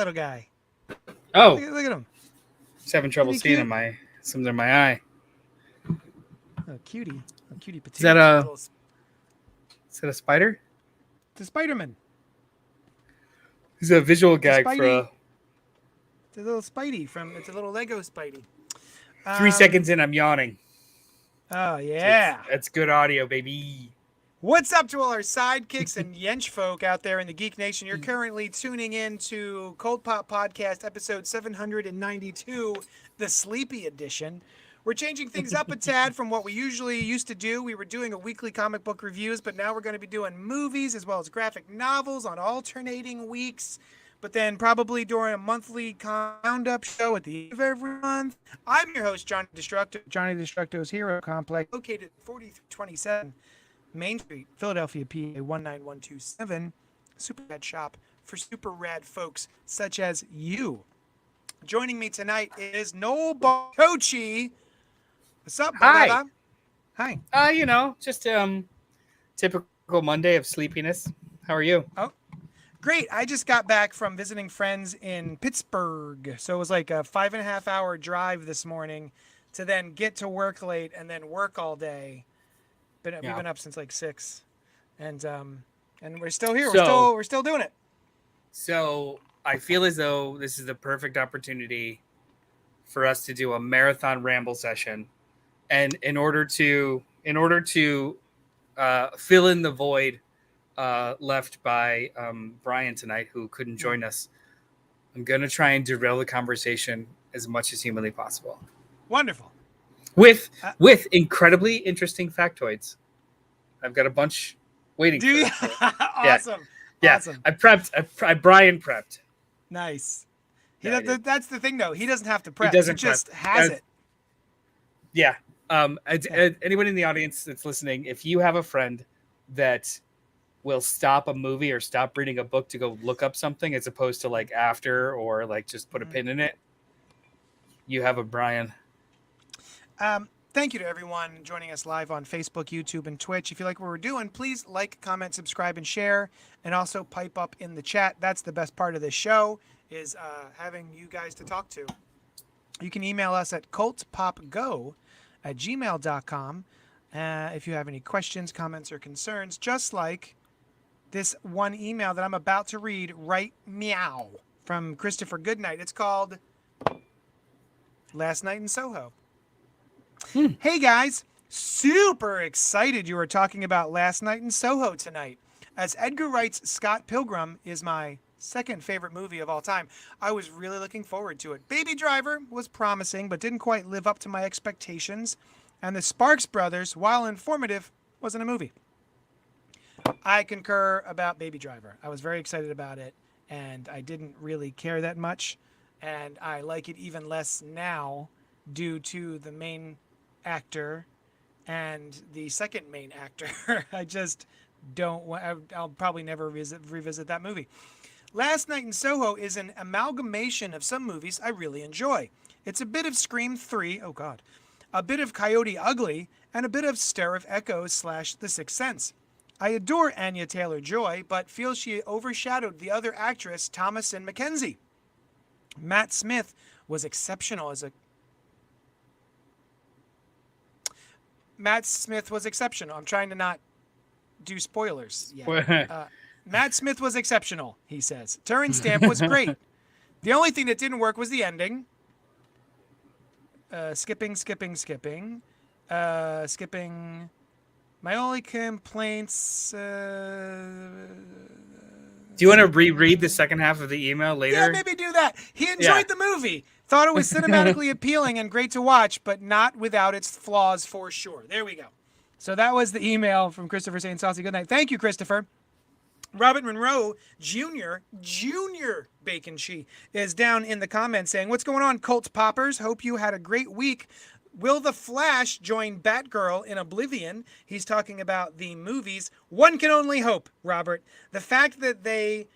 little guy. Oh, Look at him. just having trouble seeing something in my eye. Oh, cutie. Oh, cutie patootie. Is that a spider? It's a Spider-Man. It's a visual It's a gag for Spidey. It's a little Spidey it's a little Lego Spidey. 3 seconds in. I'm yawning. Oh yeah, That's good audio, baby. What's up to all our sidekicks and yench folk out there in the Geek Nation? You're currently tuning in to CultPop Podcast episode 792, the Sleepy Edition. We're changing things up a tad from what we usually used to do. We were doing a weekly comic book reviews, but now we're going to be doing movies as well as graphic novels on alternating weeks. But then probably during a monthly roundup show at the end of every month. I'm your host, Johnny Destructo. Johnny Destructo's Hero Complex, located at 4327 Main Street, Philadelphia, PA 19127. Super rad shop for super rad folks such as you. Joining me tonight is Noel Bartochi. What's up, brother? Hi. Just typical Monday of sleepiness. How are you? Oh, great. I just got back from visiting friends in Pittsburgh. So it was like a 5.5 hour drive this morning to then get to work late and then work all day. We've been up since like 6, and we're still here. We're still doing it. So I feel as though this is the perfect opportunity for us to do a marathon ramble session, and in order to fill in the void left by Brian tonight, who couldn't join us, I'm gonna try and derail the conversation as much as humanly possible. Wonderful. With incredibly interesting factoids. I've got a bunch waiting. Do you? Awesome. Yeah. Awesome. I prepped. Brian prepped. Nice. That's the thing, though. He doesn't have to prep. He doesn't just has it. Yeah. Anyone in the audience that's listening, if you have a friend that will stop a movie or stop reading a book to go look up something as opposed to like after or like just put a pin in it, you have a Brian. Thank you to everyone joining us live on Facebook, YouTube, and Twitch. If you like what we're doing, please like, comment, subscribe, and share, and also pipe up in the chat. That's the best part of this show, is having you guys to talk to. You can email us at cultpopgo@gmail.com if you have any questions, comments, or concerns, just like this one email that I'm about to read right meow from Christopher Goodnight. It's called Last Night in Soho. Hey guys, super excited you were talking about Last Night in Soho tonight. As Edgar Wright's Scott Pilgrim is my second favorite movie of all time, I was really looking forward to it. Baby Driver was promising but didn't quite live up to my expectations, and the Sparks Brothers, while informative, wasn't a movie. I concur about Baby Driver. I was very excited about it, and I didn't really care that much, and I like it even less now due to the main actor and the second main actor. I just don't want. I'll probably never revisit that movie. Last Night in Soho is an amalgamation of some movies I really enjoy. It's a bit of Scream 3, oh god, a bit of Coyote Ugly, and a bit of Stir of Echoes / The Sixth Sense. I adore Anya Taylor-Joy, but feel she overshadowed the other actress, Thomasin McKenzie. Matt Smith was exceptional as a Matt Smith was exceptional. I'm trying to not do spoilers yet. Matt Smith was exceptional, he says. Terrence Stamp was great. The only thing that didn't work was the ending. Skipping. My only complaints... Do you want to reread the second half of the email later? Yeah, maybe do that. He enjoyed the movie. Thought it was cinematically appealing and great to watch, but not without its flaws for sure. There we go. So that was the email from Christopher saying saucy goodnight. Thank you, Christopher. Robert Monroe Jr. Bacon She is down in the comments saying, what's going on, Cult Poppers? Hope you had a great week. Will the Flash join Batgirl in Oblivion? He's talking about the movies. One can only hope, Robert. The fact that they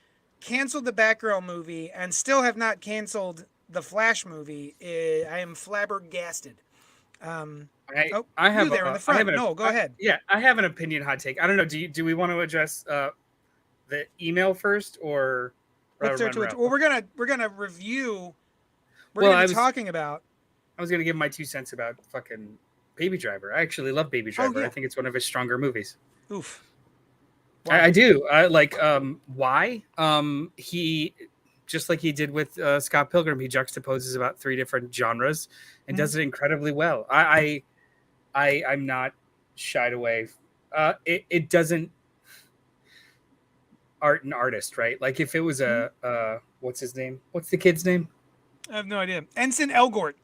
canceled the Batgirl movie and still have not canceled the Flash movie, I am flabbergasted. I have there in the front. No, go ahead. Yeah, I have an opinion hot take. I don't know. Do we want to address the email first, or What's there to it? Well, we're gonna review. We're Well, gonna be talking about. I was gonna give my 2 cents about fucking Baby Driver. I actually love Baby Oh, Driver. yeah. I think it's one of his stronger movies. Oof. I do. I like why? He just like he did with Scott Pilgrim, he juxtaposes about 3 different genres and does it incredibly well. I'm not shied away. It doesn't art and artist, right? Like if it was a what's his name? What's the kid's name? I have no idea. Ensign Elgort.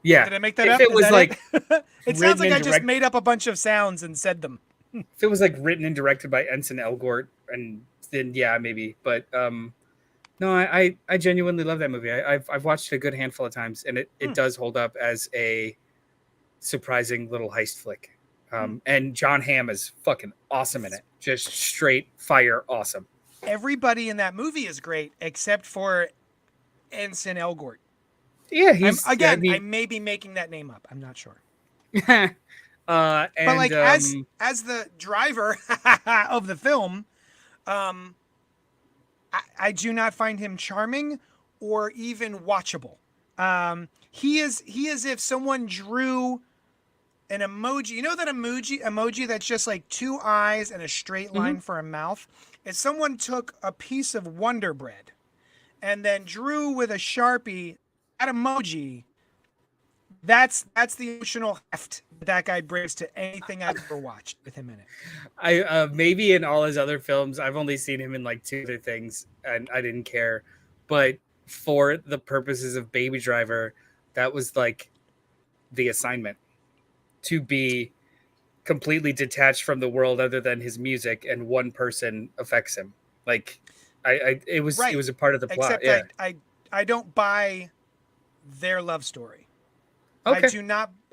Yeah. Did I make that if up? it Is was that like it? It sounds like I just direct- made up a bunch of sounds and said them. if it was like written and directed by Ensign Elgort, and then yeah, maybe. But no, I genuinely love that movie. I've watched it a good handful of times, and it does hold up as a surprising little heist flick. And John Hamm is fucking awesome in it. Just straight fire awesome. Everybody in that movie is great except for Ensign Elgort. Yeah, he's I may be making that name up. I'm not sure. And, but like as the driver of the film, I do not find him charming or even watchable. He is if someone drew an emoji. You know that emoji that's just like 2 eyes and a straight line for a mouth? If someone took a piece of Wonder Bread and then drew with a Sharpie that emoji, that's the emotional heft that guy brings to anything I've ever watched with him in it. I maybe in all his other films, I've only seen him in like 2 other things, and I didn't care. But for the purposes of Baby Driver, that was like the assignment, to be completely detached from the world other than his music, and one person affects him. Like it was a part of the plot. Except I don't buy their love story. Okay.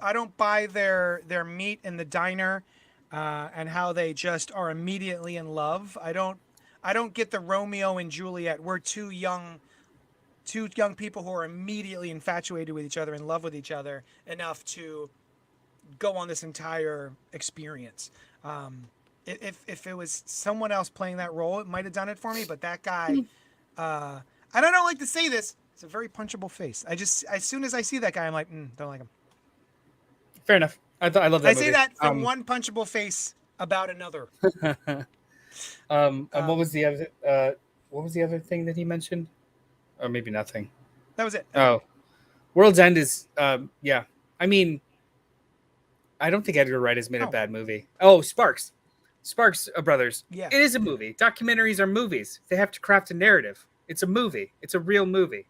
I don't buy their meet in the diner and how they just are immediately in love. I don't get the Romeo and Juliet. We're two young people who are immediately infatuated with each other, in love with each other enough to go on this entire experience. If it was someone else playing that role, it might have done it for me. But that guy, and I don't like to say this, it's a very punchable face. As soon as I see that guy, I'm like, don't like him. Fair enough. I love that movie. I say that from one punchable face about another. And what was the other thing that he mentioned? Or maybe nothing. That was it. Oh, World's End is yeah. I mean, I don't think Edgar Wright has made a bad movie. Oh, Sparks Brothers. Yeah. It is a movie. Documentaries are movies. They have to craft a narrative. It's a movie. It's a real movie.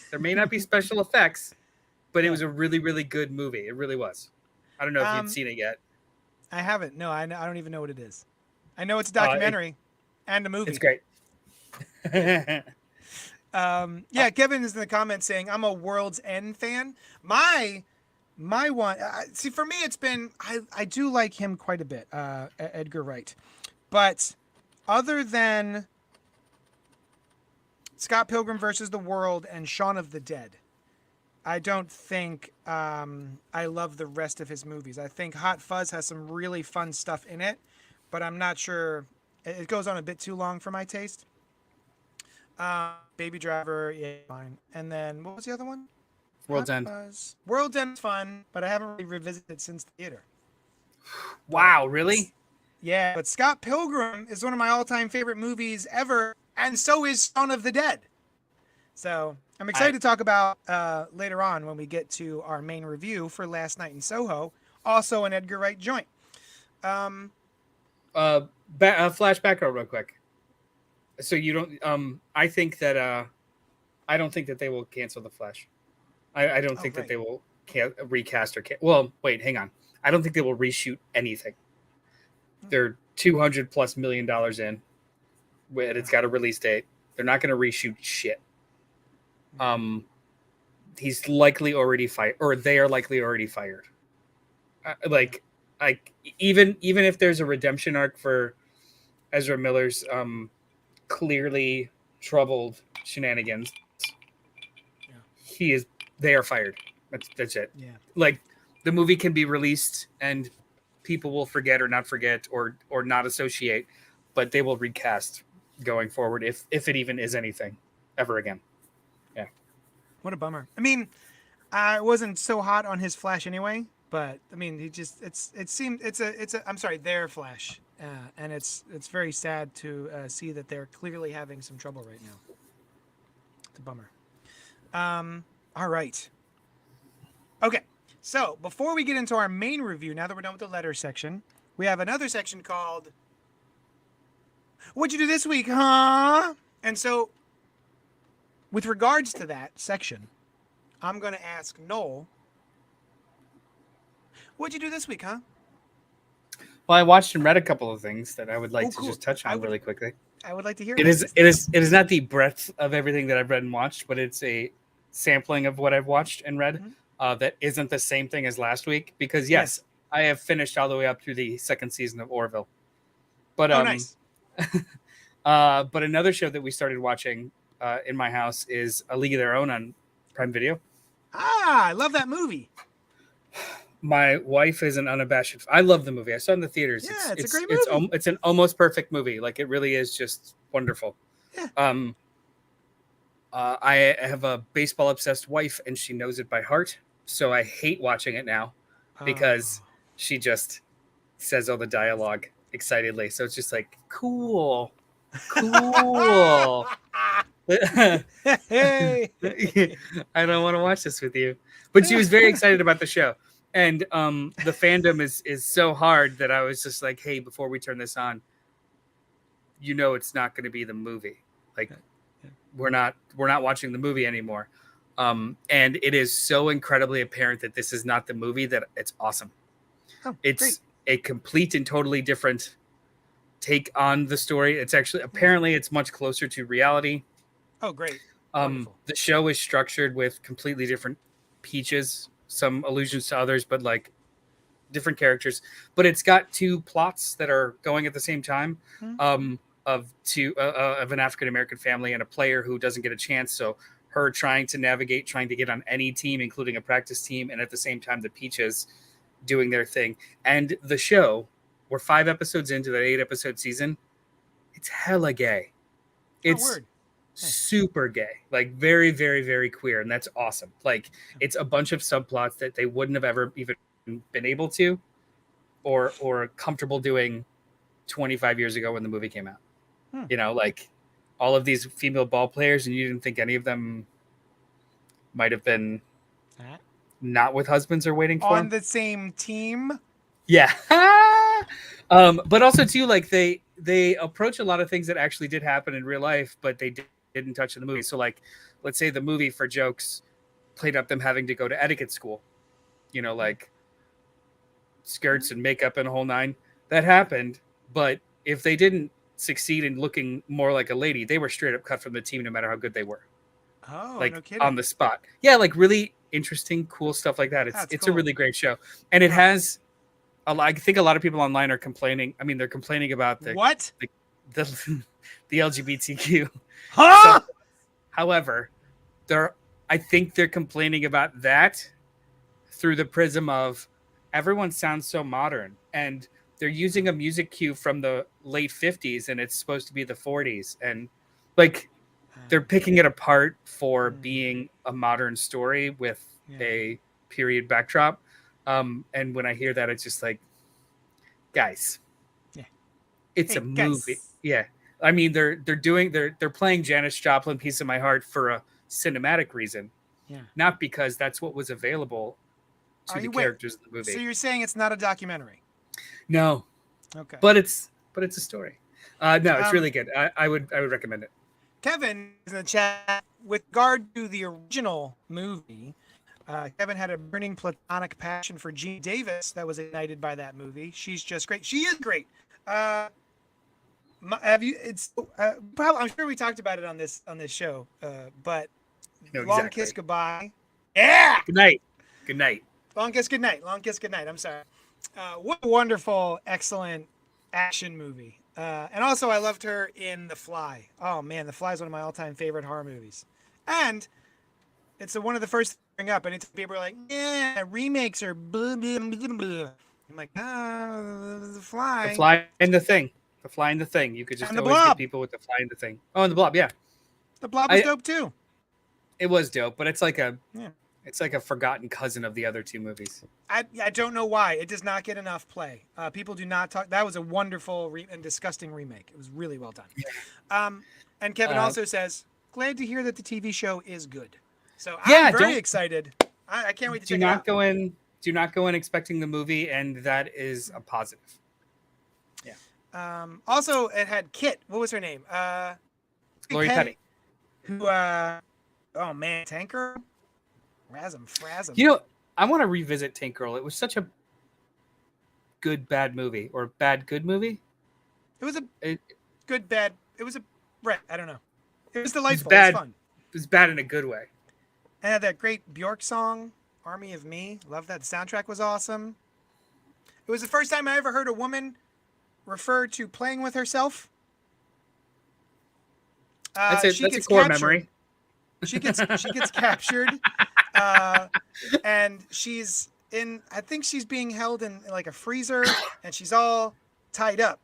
There may not be special effects, but it was a really, really good movie. It really was. I don't know if you'd seen it yet. I haven't. No, I don't even know what it is. I know it's a documentary and a movie. It's great. Yeah, Kevin is in the comments saying, I'm a World's End fan. My one, see, for me, it's been, I do like him quite a bit, Edgar Wright. But other than Scott Pilgrim versus the World and Shaun of the Dead, I don't think I love the rest of his movies. I think Hot Fuzz has some really fun stuff in it, but I'm not sure. It goes on a bit too long for my taste. Baby Driver, yeah, fine. And then what was the other one? World's End. World's End's fun, but I haven't really revisited it since theater. Wow, really? Yeah, but Scott Pilgrim is one of my all-time favorite movies ever, and so is Shaun of the Dead. So I'm excited to talk about later on when we get to our main review for Last Night in Soho, also an Edgar Wright joint. Flashback real quick. So you don't? I think that I don't think that they will cancel the Flash. I don't think that they will recast or well, wait, hang on. I don't think they will reshoot anything. They're $200+ million in, and it's got a release date. They're not going to reshoot shit. He's likely already fired, or they are likely already fired. Like even if there's a redemption arc for Ezra Miller's clearly troubled shenanigans, they are fired. That's it. Yeah. Like the movie can be released and people will forget or not forget or not associate, but they will recast going forward if it even is anything. ever again. Yeah. What a bummer. I mean, I wasn't so hot on his Flash anyway, but I mean, I'm sorry, their Flash, and it's very sad to see that they're clearly having some trouble right now. It's a bummer. All right. Okay. So before we get into our main review, now that we're done with the letter section, we have another section called "What'd you do this week, huh?" And so, with regards to that section, I'm going to ask Noel, "What'd you do this week, huh?" Well, I watched and read a couple of things that I would like to cool. just touch on really quickly. I would like to hear it. It is not the breadth of everything that I've read and watched, but it's a sampling of what I've watched and read. Mm-hmm. That isn't the same thing as last week because yes, I have finished all the way up through the second season of Orville. But nice. But another show that we started watching in my house is A League of Their Own on Prime Video. I love that movie. My wife is an unabashed. I love the movie. I saw it in the theaters. Yeah, it's a great movie. It's an almost perfect movie. Like it really is just wonderful. Yeah. I have a baseball obsessed wife, and she knows it by heart. So I hate watching it now because she just says all the dialogue excitedly. So it's just like cool. Hey. I don't want to watch this with you, but she was very excited about the show, and the fandom is so hard that I was just like, hey, before we turn this on, it's not going to be the movie. Like we're not watching the movie anymore, and it is so incredibly apparent that this is not the movie that it's awesome. It's great. A complete and totally different take on the story. It's actually apparently it's much closer to reality. Oh, great. The show is structured with completely different peaches, some allusions to others, but like different characters. But it's got two plots that are going at the same time, of an African American family and a player who doesn't get a chance. So her trying to get on any team, including a practice team, and at the same time the peaches doing their thing. And the show, we're 5 episodes into the 8-episode season. It's hella gay. It's super gay, like very, very, very queer. And that's awesome. Like it's a bunch of subplots that they wouldn't have ever even been able to or comfortable doing 25 years ago when the movie came out. Like all of these female ball players, and you didn't think any of them might have been not with husbands or waiting for on the same team. Yeah. But also too, like they approach a lot of things that actually did happen in real life, but they didn't touch in the movie. So like, let's say the movie for jokes played up them having to go to etiquette school, like skirts and makeup and a whole nine. That happened. But if they didn't succeed in looking more like a lady, they were straight up cut from the team no matter how good they were. Oh, like no kidding. On the spot. Yeah, like really interesting, cool stuff like that. It's cool. A really great show. And it has I think a lot of people online are complaining. I mean, they're complaining about the LGBTQ. Huh? So, however, I think they're complaining about that through the prism of everyone sounds so modern, and they're using a music cue from the late 50s, and it's supposed to be the 40s, and like they're picking it apart for being a modern story with a period backdrop. And when I hear that, it's just like, guys, it's a movie. Guys. Yeah. I mean, they're playing Janis Joplin, Piece of My Heart, for a cinematic reason, not because that's what was available to the characters of the movie. So you're saying it's not a documentary? No. Okay. But it's a story. No, it's really good. I would recommend it. Kevin is in the chat with regard to the original movie. Kevin had a burning platonic passion for Jean Davis that was ignited by that movie. She's just great. She is great. Probably, I'm sure we talked about it on this show. But Long Kiss Goodbye. Yeah. Good night. Good night. Long Kiss Goodnight. Long Kiss Goodnight. I'm sorry. What a wonderful, excellent action movie. And also, I loved her in The Fly. Oh man, The Fly is one of my all-time favorite horror movies. And it's one of the first to bring up, and it's people are like, yeah, remakes are blah, blah, blah, blah. I'm like, The Fly. The Fly and the Thing. The Fly and the Thing. You could just always get people with The Fly and the Thing. Oh, and The Blob, yeah. The Blob was dope too. It was dope, but it's like a Yeah. it's like a forgotten cousin of the other two movies. I don't know why it does not get enough play. People do not talk. That was a wonderful and disgusting remake. It was really well done. And Kevin also says, glad to hear that the TV show is good. So I'm very excited. I can't wait to check it out. Do not go in expecting the movie, and that is a positive. Yeah. Also, it had Kit. What was her name? Lori Petty. Who? Oh man, Tanker. Frasm. You know, I want to revisit Tank Girl. It was such a good bad movie, or bad good movie. It was a good bad. It was a right. I don't know. It was delightful. It was bad. It was fun. It was bad in a good way. And had that great Bjork song, "Army of Me." Love that. The soundtrack was awesome. It was the first time I ever heard a woman refer to playing with herself. That's a core memory. She gets captured, and she's in. I think she's being held in like a freezer, and she's all tied up.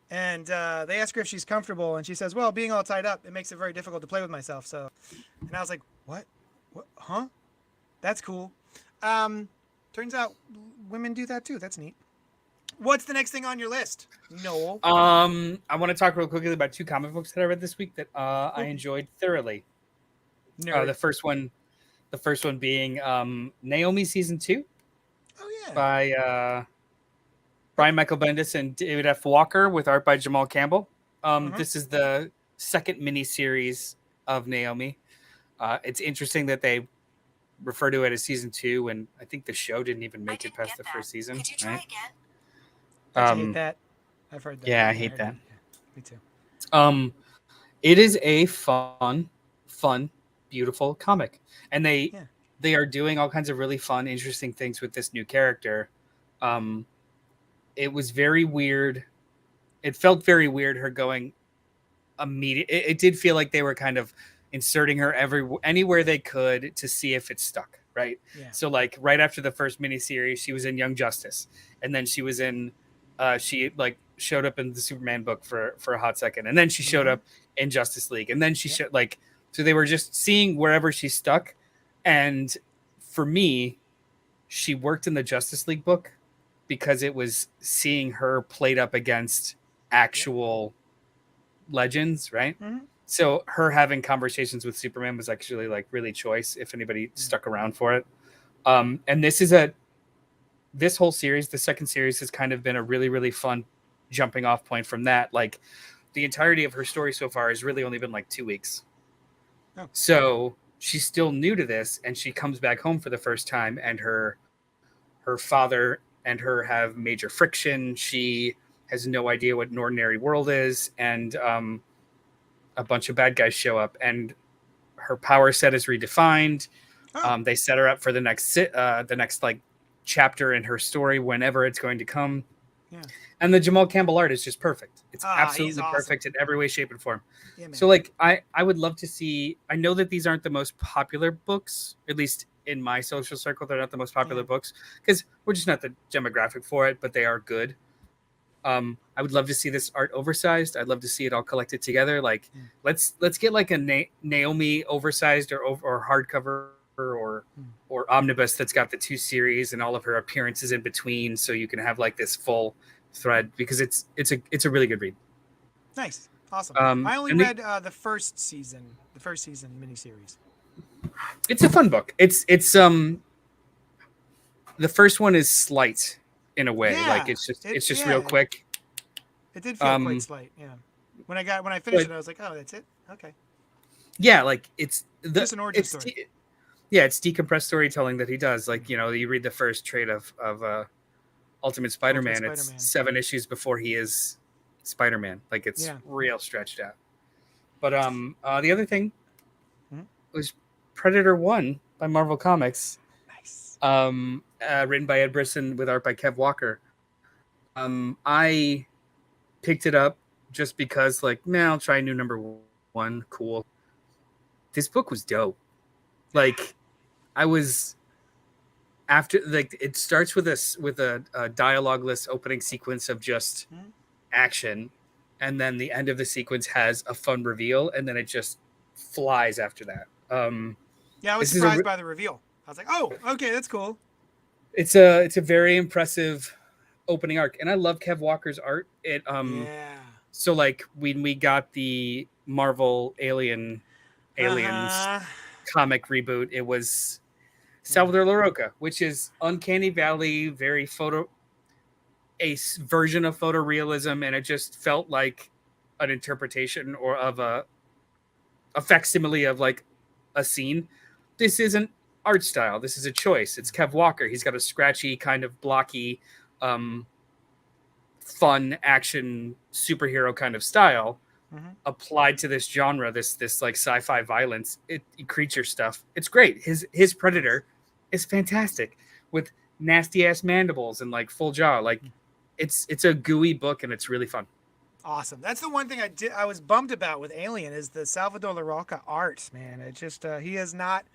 And they ask her if she's comfortable, and she says, "Well, being all tied up, it makes it very difficult to play with myself." So, and I was like, "What? Huh? That's cool." Turns out women do that too. That's neat. What's the next thing on your list, Noel? I want to talk real quickly about two comic books that I read this week that I enjoyed thoroughly. The first one being Naomi season 2. Oh yeah. By Brian Michael Bendis and David F. Walker with art by Jamal Campbell. This is the second miniseries of Naomi. It's interesting that they refer to it as season 2, and I think the show didn't even make it past the first season. Could you try again? I hate that. I've heard that. Yeah, I hate that. Yeah, me too. It is a fun, beautiful comic, and they are doing all kinds of really fun, interesting things with this new character. It was very weird. It felt very weird. Her going immediate. It did feel like they were kind of inserting her anywhere they could to see if it stuck. Right. Yeah. So like right after the first miniseries, she was in Young Justice, and then she was in. She like showed up in the Superman book for a hot second, and then she showed up in Justice League, and then she showed like. So they were just seeing wherever she stuck, and for me, she worked in the Justice League book because it was seeing her played up against actual legends, right? Mm-hmm. So her having conversations with Superman was actually like really choice if anybody stuck around for it. And this whole series, the second series, has kind of been a really, really fun jumping off point from that. Like the entirety of her story so far has really only been like 2 weeks. Oh. So she's still new to this, and she comes back home for the first time, and her father and her have major friction. She has no idea what an ordinary world is, and a bunch of bad guys show up, and her power set is redefined. Oh. They set her up for the next like chapter in her story whenever it's going to come. Yeah. And the Jamal Campbell art is just perfect. It's he's absolutely awesome. perfect in every way, shape, and form. Yeah, man. So like I would love to see. I know that these aren't the most popular books, at least in my social circle. They're not the most popular books because we're just not the demographic for it, but they are good. I would love to see this art oversized. I'd love to see it all collected together. Like let's get like a Naomi oversized or hardcover or omnibus that's got the 2 series and all of her appearances in between, so you can have like this full thread, because it's a really good read. Nice. Awesome. I only read the first season miniseries. It's a fun book. It's the first one is slight in a way. Yeah, like it's just real quick. It did feel quite slight. Yeah. When I finished it, I was like, oh, that's it. Okay. Yeah, like it's just an origin story. It's decompressed storytelling that he does. Like, you know, you read the first trade of Ultimate Spider-Man. It's 7 issues before he is Spider-Man. Like it's real stretched out. But the other thing was Predator 1 by Marvel Comics. Nice. Written by Ed Brisson with art by Kev Walker. I picked it up just because, like, man, I'll try new number 1. Cool. This book was dope. Like, I was after, like, it starts with a dialogue-less opening sequence of just action, and then the end of the sequence has a fun reveal, and then it just flies after that. Yeah, I was This is a surprised by the reveal. I was like, oh, okay, that's cool. it's a very impressive opening arc, and I love Kev Walker's art. Yeah. So like when we got the Marvel Aliens Uh-huh. comic reboot, it was Yeah. Salvador LaRocca, which is Uncanny Valley, very version of photorealism, and it just felt like an interpretation or of a facsimile of like a scene. This isn't art style. This is a choice. It's Kev Walker. He's got a scratchy, kind of blocky, um, fun action superhero kind of style Mm-hmm. applied to this genre, this like sci-fi violence, creature stuff. It's great. His Predator is fantastic with nasty ass mandibles and like full jaw. Like it's a gooey book and it's really fun. Awesome. That's the one thing I was bummed about with Alien is the Salvador LaRocca art, man. It just he is not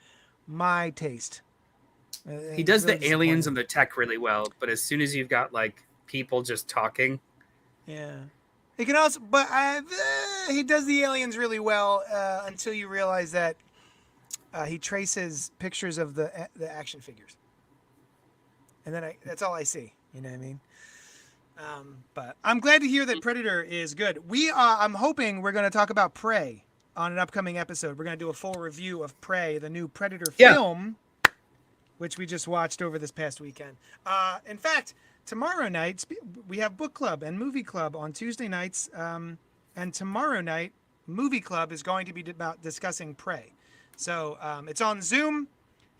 my taste. He It's does really the aliens disappointing. and the tech really well, but as soon as you've got like people just talking, Yeah. He can also, but he does the aliens really well until you realize that he traces pictures of the action figures, and then that's all I see. You know what I mean? But I'm glad to hear that Predator is good. I'm hoping we're going to talk about Prey on an upcoming episode. We're going to do a full review of Prey, the new Predator yeah, film, which we just watched over this past weekend. In fact, tomorrow night we have book club and movie club on Tuesday nights, and tomorrow night movie club is going to be about discussing Prey. So it's on Zoom.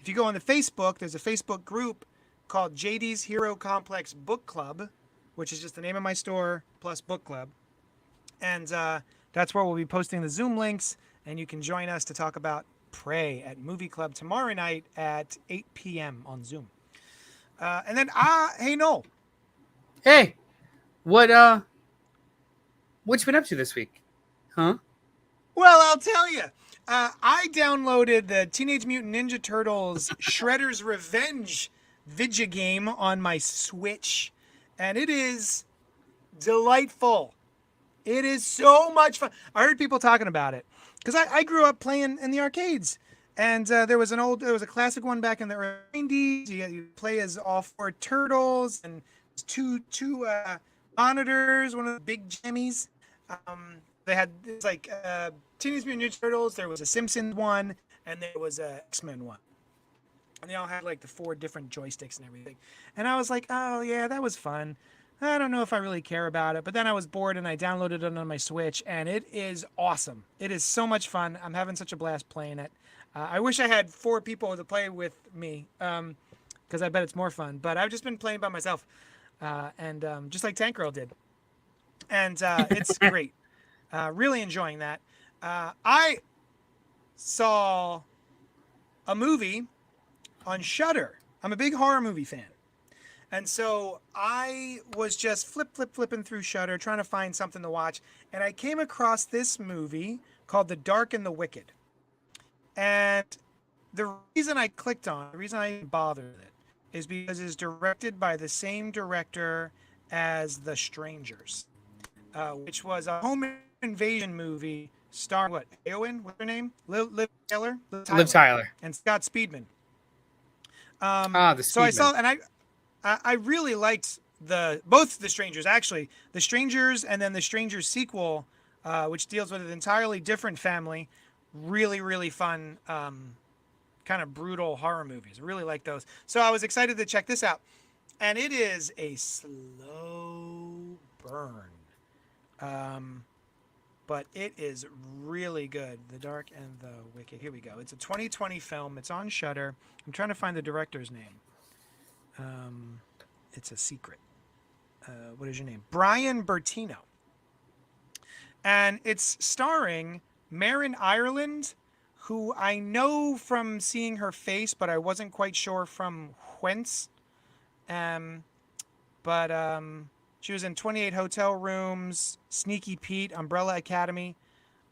If you go on the Facebook, there's a Facebook group called JD's Hero Complex Book Club, which is just the name of my store plus book club, and that's where we'll be posting the Zoom links, and you can join us to talk about Prey at Movie Club tomorrow night at 8 p.m. on Zoom. And then, hey Noel. hey, what you been up to this week, huh? Well, I'll tell you. I downloaded the Teenage Mutant Ninja Turtles Shredder's Revenge video game on my Switch, and it is delightful. It is so much fun. I heard people talking about it because I grew up playing in the arcades, and there was a classic one back in the early 90s. You play as all four turtles and two monitors, one of the big jammies. They had it's like Teenage Mutant Ninja Turtles. There was a Simpsons one, and there was a X-Men one. And they all had like the four different joysticks and everything. And I was like, oh yeah, that was fun. I don't know if I really care about it. But then I was bored and I downloaded it on my Switch, and it is awesome. It is so much fun. I'm having such a blast playing it. I wish I had four people to play with me, because I bet it's more fun. But I've just been playing by myself, and just like Tank Girl did. And it's great. Really enjoying that. I saw a movie on Shudder. I'm a big horror movie fan. And so I was just flipping through Shudder trying to find something to watch. And I came across this movie called The Dark and the Wicked. And the reason I clicked on, the reason I bothered it, is because it's directed by the same director as The Strangers, which was a home invasion movie starring what? Eowyn? What's her name? Liv Tyler? Liv Tyler. And Scott Speedman. The So I saw, Speedman. and I really liked both The Strangers, actually. The Strangers and then The Strangers sequel, which deals with an entirely different family. Really, really fun, kind of brutal horror movies. I really like those. So I was excited to check this out. And it is a slow burn. But it is really good. The Dark and the Wicked. Here we go. It's a 2020 film. It's on Shudder. I'm trying to find the director's name. It's a secret. What is your name? Brian Bertino. And it's starring Marin Ireland, who I know from seeing her face, but I wasn't quite sure from whence. But she was in 28 Hotel Rooms, Sneaky Pete, Umbrella Academy.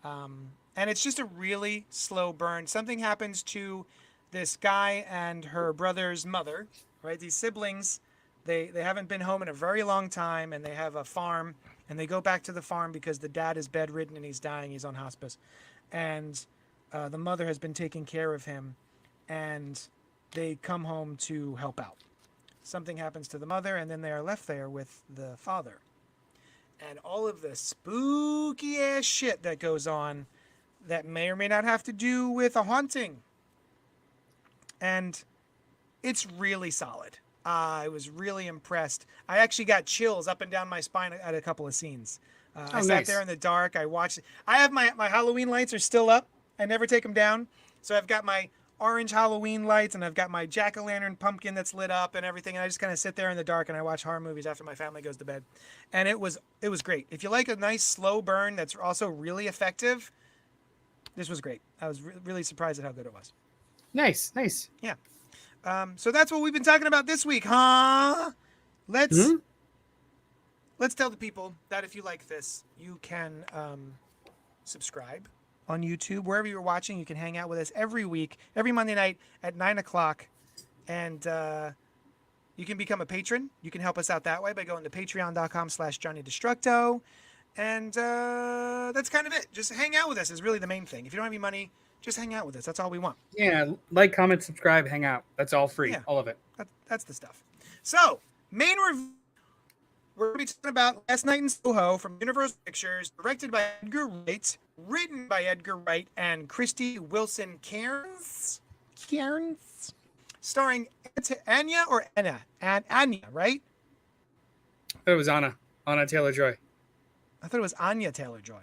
And it's just a really slow burn. Something happens to this guy and her brother's mother, right? These siblings, they haven't been home in a very long time, and they have a farm, and they go back to the farm because the dad is bedridden and he's dying. He's on hospice. And The mother has been taking care of him, and they come home to help out. Something happens to the mother, and then they are left there with the father. And all of the spooky ass shit that goes on that may or may not have to do with a haunting. And it's really solid. I was really impressed. I actually got chills up and down my spine at a couple of scenes. I sat nice. there in the dark. I watched. I have my Halloween lights are still up. I never take them down. So I've got my orange Halloween lights and I've got my jack-o'-lantern pumpkin that's lit up and everything. And I just kind of sit there in the dark and I watch horror movies after my family goes to bed. And it was great. If you like a nice slow burn that's also really effective, this was great. I was really surprised at how good it was. Nice. Yeah. So that's what we've been talking about this week, huh? Let's tell the people that if you like this, you can subscribe on YouTube. Wherever you're watching, you can hang out with us every week, every Monday night at 9 o'clock. And you can become a patron. You can help us out that way by going to patreon.com/JohnnyDestructo. And that's kind of it. Just hang out with us is really the main thing. If you don't have any money, just hang out with us. That's all we want. Yeah, like, comment, subscribe, hang out. That's all free. Yeah. All of it. That's the stuff. So, main review. We're going to be talking about Last Night in Soho from Universal Pictures, directed by Edgar Wright, written by Edgar Wright and Christy Wilson Cairns, starring Anya or Anna? Anya, right? I thought it was Anna Taylor-Joy. I thought it was Anya Taylor-Joy.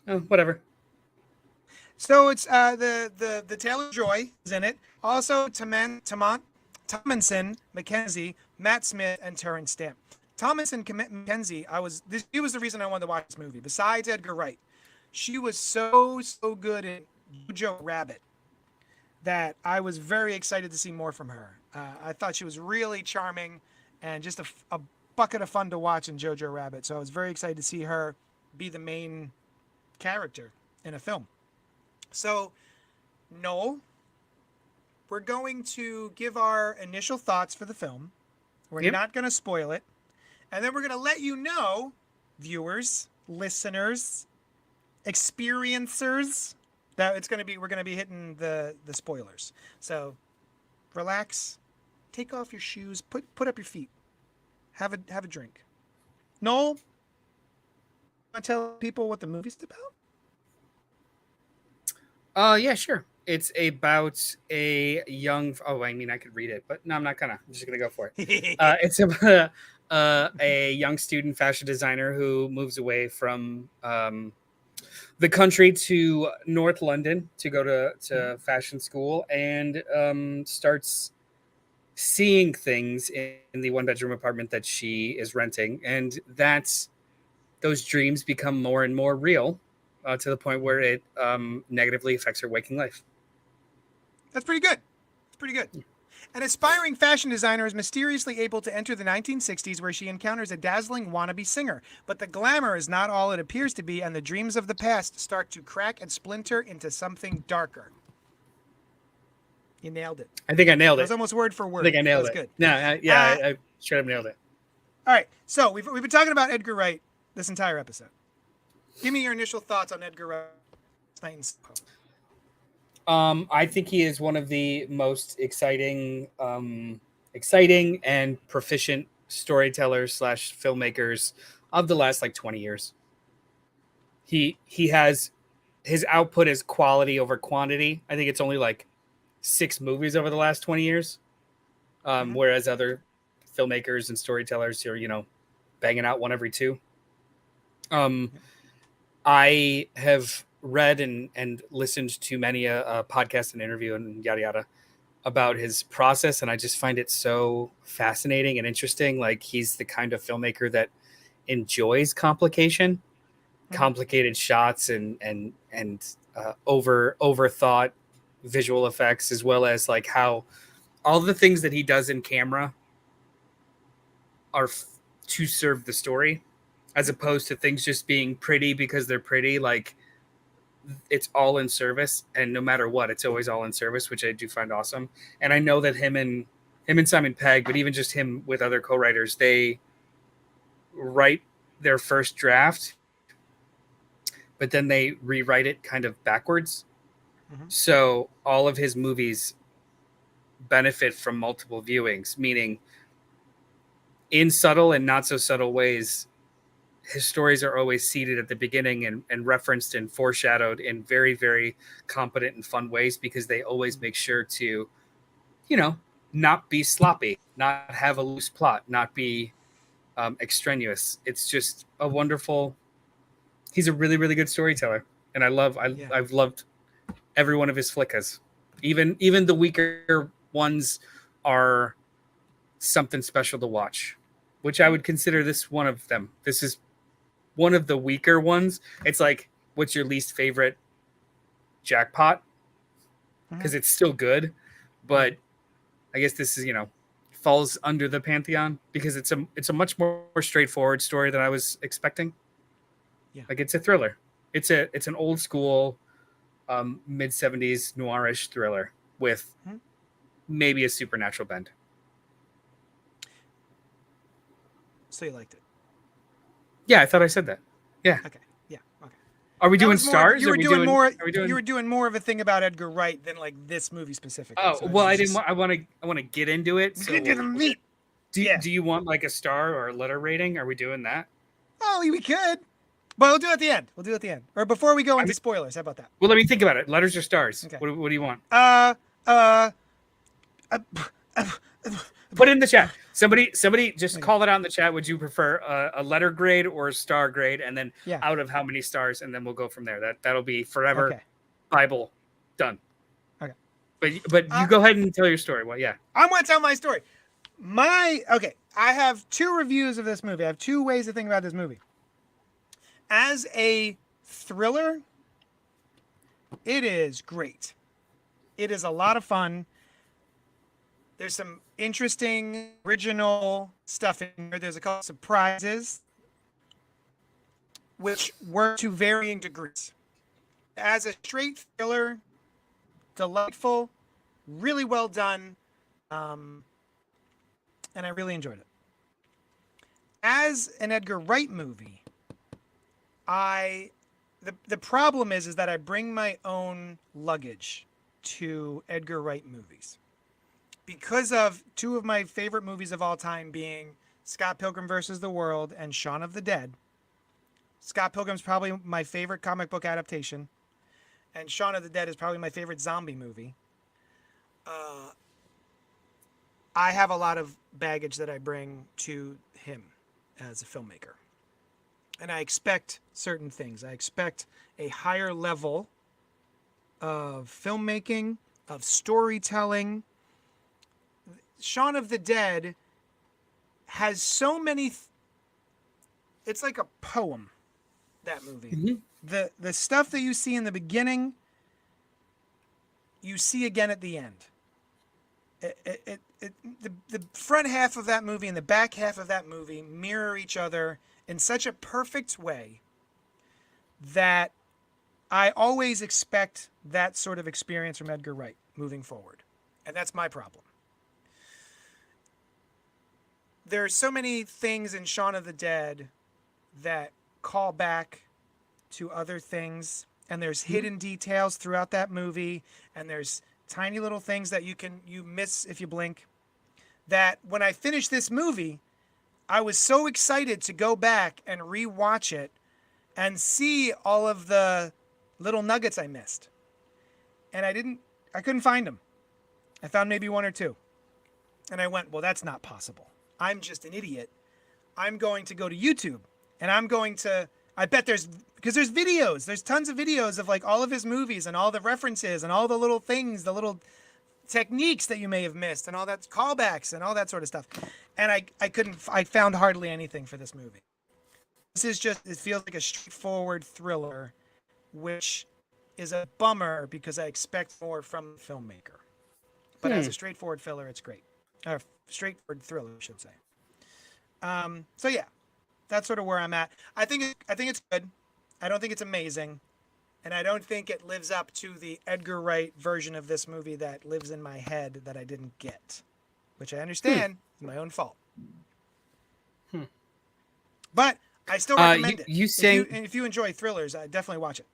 Oh, whatever. So it's the Taylor-Joy is in it. Also, Tomlinson, Mackenzie, Matt Smith, and Terrence Stamp. Tomlinson Mackenzie, he was the reason I wanted to watch this movie. Besides Edgar Wright, she was so good in Jojo Rabbit that I was very excited to see more from her. I thought she was really charming and just a bucket of fun to watch in Jojo Rabbit. So I was very excited to see her be the main character in a film. So, Noel, we're going to give our initial thoughts for the film. We're not going to spoil it. And then we're going to let you know, viewers, listeners, experiencers, that we're going to be hitting the spoilers. So, relax, take off your shoes, put up your feet, have a drink. Noel, want to tell people what the movie's about? Yeah, sure. It's about a young. Oh, I mean, I could read it, but no, I'm not gonna. I'm just gonna go for it. It's about a young student fashion designer who moves away from the country to North London to go to fashion school and starts seeing things in the one-bedroom apartment that she is renting, and those dreams become more and more real. To the point where it negatively affects her waking life. That's pretty good. It's pretty good. An aspiring fashion designer is mysteriously able to enter the 1960s where she encounters a dazzling wannabe singer. But the glamour is not all it appears to be, and the dreams of the past start to crack and splinter into something darker. You nailed it. I think I nailed it. It was almost word for word. I think I nailed it. Good. No, I straight up nailed it. All right. So we've been talking about Edgar Wright this entire episode. Give me your initial thoughts on Edgar Wright. I think he is one of the most exciting and proficient storytellers / filmmakers of the last 20 years. He has his output is quality over quantity. I think it's only 6 movies over the last 20 years, whereas other filmmakers and storytellers are banging out one every 2. I have read and listened to many a podcast and interview and yada yada about his process, and I just find it so fascinating and interesting. He's the kind of filmmaker that enjoys complicated shots and overthought visual effects, as well as how all the things that he does in camera are to serve the story, as opposed to things just being pretty because they're pretty. It's all in service, and no matter what, it's always all in service, which I do find awesome. And I know that him and Simon Pegg, but even just him with other co-writers, they write their first draft, but then they rewrite it kind of backwards. So all of his movies benefit from multiple viewings, meaning in subtle and not so subtle ways, his stories are always seeded at the beginning and referenced and foreshadowed in very, very competent and fun ways, because they always make sure to, not be sloppy, not have a loose plot, not be extraneous. It's just a wonderful. He's a really, really good storyteller, and I've loved every one of his flickas. Even the weaker ones are something special to watch, which I would consider this one of them. This is one of the weaker ones. It's like, what's your least favorite Jackpot? Because it's still good, but I guess this is, falls under the pantheon because it's a much more straightforward story than I was expecting. Yeah. Like, it's a thriller. It's an old school mid-70s noirish thriller with maybe a supernatural bend. So you liked it? Yeah, I thought I said that. Yeah. Okay. Yeah. Okay. Are we doing stars? You were doing more. You were doing more of a thing about Edgar Wright than like this movie specifically. Oh, so well, I didn't. I want to get into it. So get into the meat. Do you want like a star or a letter rating? Are we doing that? Oh, we could. But we'll do it at the end. We'll do it at the end. Or before we go into spoilers. How about that? Well, let me think about it. Letters or stars? Okay. What do you want? Put it in the chat. Somebody just call it out in the chat. Would you prefer a letter grade or a star grade? And then out of how many stars? And then we'll go from there. That'll be forever. Okay. Bible done. Okay. But you go ahead and tell your story. Well, yeah. I want to tell my story. I have 2 reviews of this movie. I have 2 ways to think about this movie. As a thriller, it is great. It is a lot of fun. There's some interesting, original stuff in here. There's a couple surprises, which work to varying degrees. As a straight thriller, delightful, really well done, and I really enjoyed it. As an Edgar Wright movie, the problem is that I bring my own luggage to Edgar Wright movies. Because of 2 of my favorite movies of all time being Scott Pilgrim vs. the World and Shaun of the Dead. Scott Pilgrim's probably my favorite comic book adaptation, and Shaun of the Dead is probably my favorite zombie movie. I have a lot of baggage that I bring to him as a filmmaker. And I expect certain things. I expect a higher level of filmmaking, of storytelling. Shaun of the Dead has so many. It's like a poem, that movie. Mm-hmm. The stuff that you see in the beginning, you see again at the end. The front half of that movie and the back half of that movie mirror each other in such a perfect way that I always expect that sort of experience from Edgar Wright moving forward. And that's my problem. There's so many things in Shaun of the Dead that call back to other things, and there's hidden details throughout that movie, and there's tiny little things that you miss if you blink, that when I finished this movie, I was so excited to go back and rewatch it and see all of the little nuggets I missed. And I couldn't find them. I found maybe 1 or 2. And I went, well, that's not possible. I'm just an idiot. I'm going to go to YouTube and I bet because there's videos, there's tons of videos of like all of his movies and all the references and all the little things, the little techniques that you may have missed and all that callbacks and all that sort of stuff. And I found hardly anything for this movie. It feels like a straightforward thriller, which is a bummer because I expect more from the filmmaker. But as a straightforward filler, it's great. Or straightforward thriller, I should say. So yeah, that's sort of where I'm at. I think it's good. I don't think it's amazing, and I don't think it lives up to the Edgar Wright version of this movie that lives in my head that I didn't get, which I understand is my own fault. But I still recommend it. If you enjoy thrillers, I definitely watch it.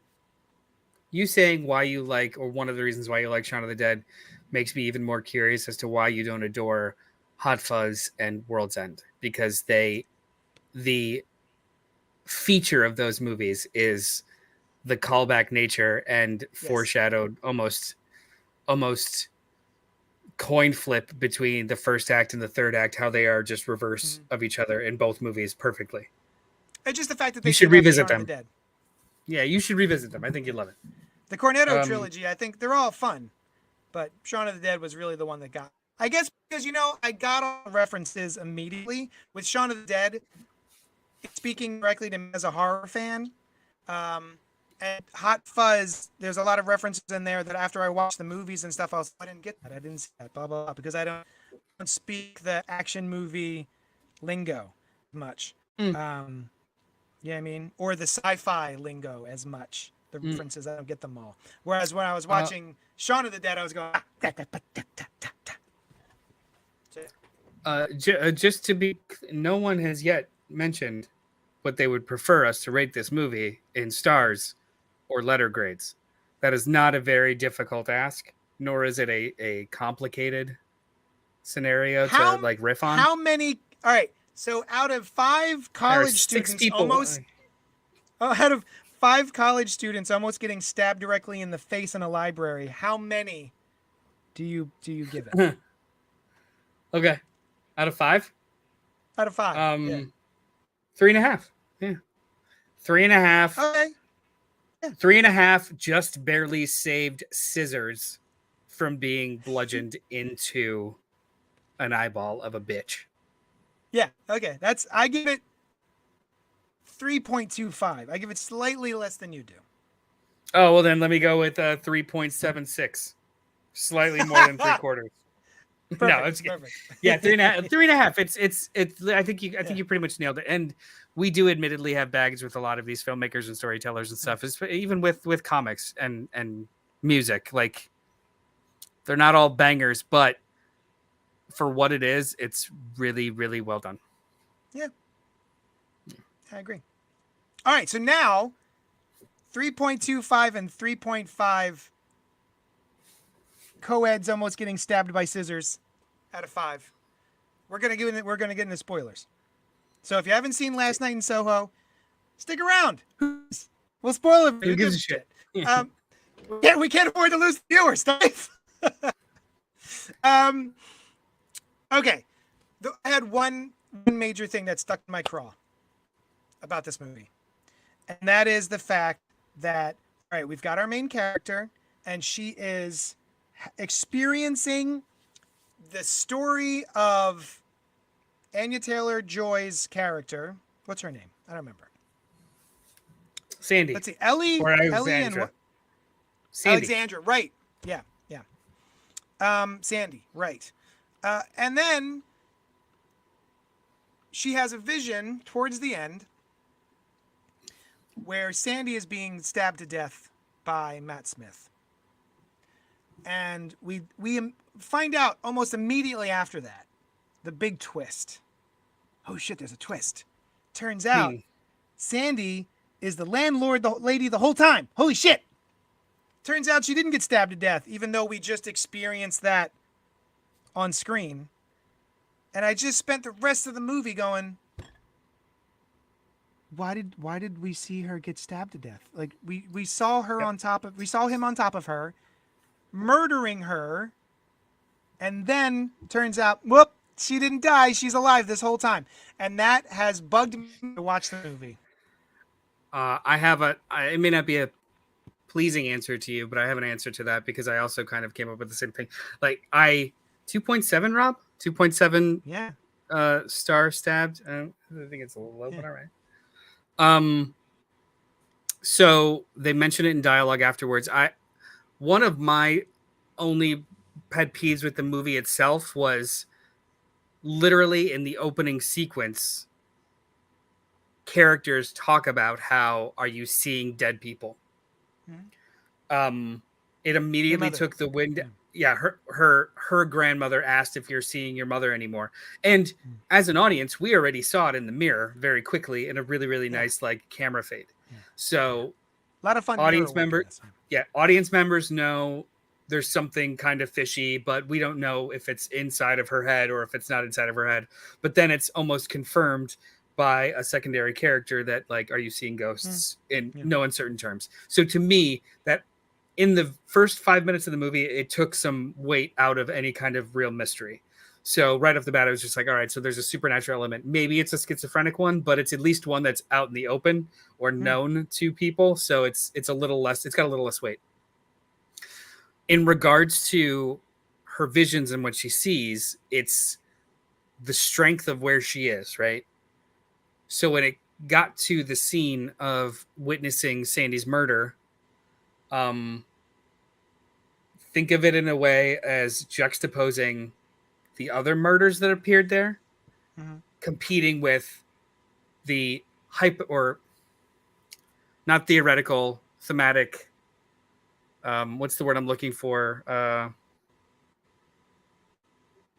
You saying why you like, or one of the reasons why you like Shaun of the Dead, makes me even more curious as to why you don't adore Hot Fuzz and World's End, because the feature of those movies is the callback nature and foreshadowed almost coin flip between the first act and the third act, how they are just reverse of each other in both movies perfectly. It's just the fact that you should revisit them. The Dead. Yeah, you should revisit them. I think you'd love it. The Cornetto trilogy, I think they're all fun, but Shaun of the Dead was really the one that got. I guess because I got all the references immediately with Shaun of the Dead. Speaking directly to me as a horror fan, and Hot Fuzz, there's a lot of references in there that after I watched the movies and stuff, I didn't get that. I didn't see that, blah, blah, blah, because I don't speak the action movie lingo much. Yeah, I mean, or the sci-fi lingo as much. The references, I don't get them all. Whereas when I was watching Shaun of the Dead, I was going. Just to be, no one has yet mentioned what they would prefer us to rate this movie in stars or letter grades. That is not a very difficult ask, nor is it a complicated scenario to like riff on. How many? All right. So out of 5 college students, out of 5 college students almost getting stabbed directly in the face in a library, how many do you give it? Okay, out of 5. Out of 5. 3.5. Yeah, 3.5. Okay. Yeah. 3.5 just barely saved Scissors from being bludgeoned into an eyeball of a bitch. Yeah, okay. I give it 3.25. I give it slightly less than you do. Oh, well then let me go with 3.76. Slightly more than 3/4. Perfect, no, it's perfect. Yeah, 3.5. It's I think you pretty much nailed it. And we do admittedly have baggage with a lot of these filmmakers and storytellers and stuff. Even with comics and music. Like, they're not all bangers, but for what it is, it's really, really well done. Yeah. I agree. All right, so now 3.25 and 3.5 co-eds almost getting stabbed by scissors out of 5. We're gonna get into spoilers. So if you haven't seen Last Night in Soho, stick around. We'll spoil it. Who gives a shit? We can't afford to lose viewers, Steve. Okay. I had one major thing that stuck in my craw about this movie. And that is the fact that, all right, we've got our main character, and she is experiencing the story of Anya Taylor-Joy's character. What's her name? I don't remember. Sandy. Let's see. Ellie and what? Alexandra. Right. Yeah. Sandy. Right. And then she has a vision towards the end where Sandy is being stabbed to death by Matt Smith. And we find out almost immediately after that the big twist. Oh shit, there's a twist. Turns out Sandy is the landlord lady the whole time. Holy shit. Turns out she didn't get stabbed to death, even though we just experienced that on screen. And I just spent the rest of the movie going, why did we see her get stabbed to death? Like we saw her we saw him on top of her, murdering her, and then turns out, whoop, she didn't die. She's alive this whole time. And that has bugged me to watch the movie. It may not be a pleasing answer to you, but I have an answer to that because I also kind of came up with the same thing. Like 2.7, Rob? 2.7 star stabbed. I think it's a little low, but all right. So they mention it in dialogue afterwards. One of my only pet peeves with the movie itself was literally in the opening sequence, characters talk about how are you seeing dead people. It immediately took the wind. Yeah, her grandmother asked if you're seeing your mother anymore. And as an audience, we already saw it in the mirror very quickly in a really, really nice like camera fade. So A lot of fun Audience mirror work in member, this. yeah, audience members know there's something kind of fishy, but we don't know if it's inside of her head or if it's not inside of her head. But then it's almost confirmed by a secondary character that, like, are you seeing ghosts in no uncertain terms? So to me, that in the first 5 minutes of the movie, it took some weight out of any kind of real mystery. So right off the bat, I was just like, all right, so there's a supernatural element. Maybe it's a schizophrenic one, but it's at least one that's out in the open or known to people. So it's a little less, it's got a little less weight. In regards to her visions and what she sees, it's the strength of where she is, right? So when it got to the scene of witnessing Sandy's murder, think of it in a way as juxtaposing the other murders that appeared there, competing with the hype, or not theoretical, thematic. What's the word I'm looking for?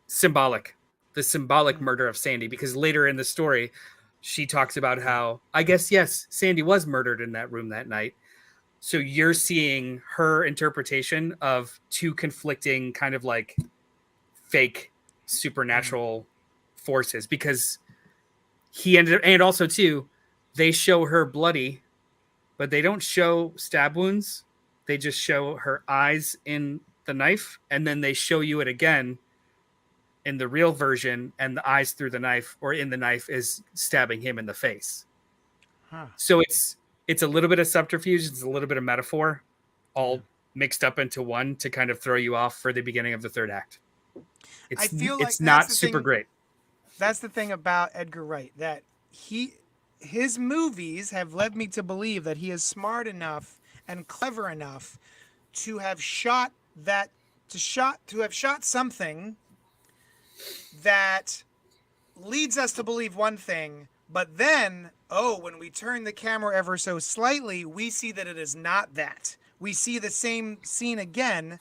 Symbolic. The symbolic murder of Sandy, because later in the story, she talks about how, I guess, yes, Sandy was murdered in that room that night. So you're seeing her interpretation of two conflicting kind of like fake supernatural forces, because he ended up, and also too, they show her bloody, but they don't show stab wounds. They just show her eyes in the knife, and then they show you it again in the real version, and the eyes through the knife or in the knife is stabbing him in the face. So it's a little bit of subterfuge, it's a little bit of metaphor, all mixed up into one to kind of throw you off for the beginning of the third act. I feel like it's not super great. That's the thing about Edgar Wright, that his movies have led me to believe that he is smart enough and clever enough to have shot something that leads us to believe one thing, but then, when we turn the camera ever so slightly, we see that it is not that. We see the same scene again,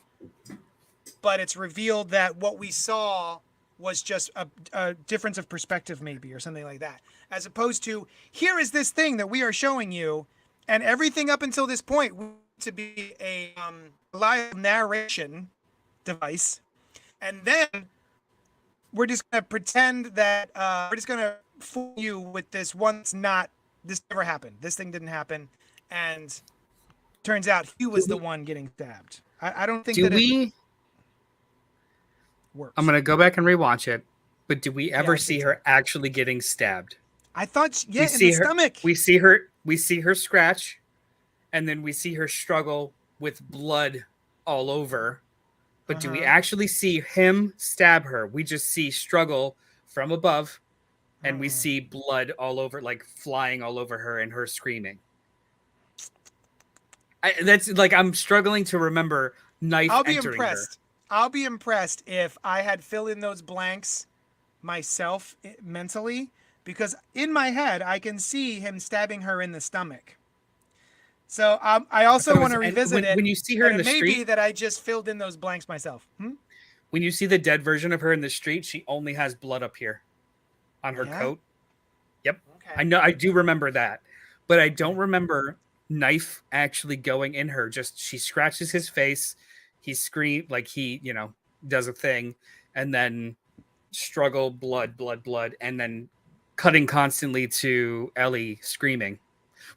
but it's revealed that what we saw was just a difference of perspective, maybe, or something like that. As opposed to, here is this thing that we are showing you, and everything up until this point to be a live narration device, and then we're just going to pretend that we're just going to fool you with this one that's not, this never happened. This thing didn't happen. And turns out he was the one getting stabbed. I don't think it works. I'm going to go back and rewatch it, but do we ever see her actually getting stabbed? I thought, in the stomach. We see her scratch, and then we see her struggle with blood all over. But do we actually see him stab her? We just see struggle from above, and we see blood all over, like flying all over her, and her screaming. That's like, I'm struggling to remember knife entering her. I'll be impressed if I had filled in those blanks myself mentally, because in my head I can see him stabbing her in the stomach. So I also want to revisit it. When you see her in the street, maybe that I just filled in those blanks myself. When you see the dead version of her in the street, she only has blood up here on her coat. Yep. Okay. I know. I do remember that, but I don't remember knife actually going in her. Just she scratches his face. He screams, like he, does a thing, and then struggle, blood, and then cutting constantly to Ellie screaming.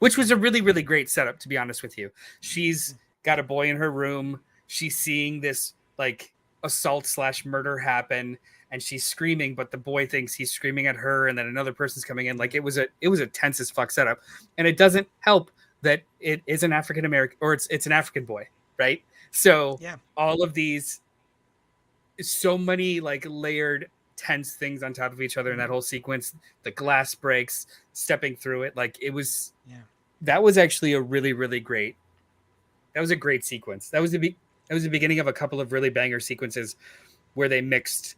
Which was a really, really great setup, to be honest with you. She's got a boy in her room. She's seeing this like assault/murder happen, and she's screaming, but the boy thinks he's screaming at her, and then another person's coming in. Like it was a tense as fuck setup. And it doesn't help that it is an African American, or it's an African boy, right? So all of these, so many like layered tense things on top of each other in that whole sequence. The glass breaks, stepping through it, like it was that was actually a really, really great, that was a great sequence. That was the beginning of a couple of really banger sequences where they mixed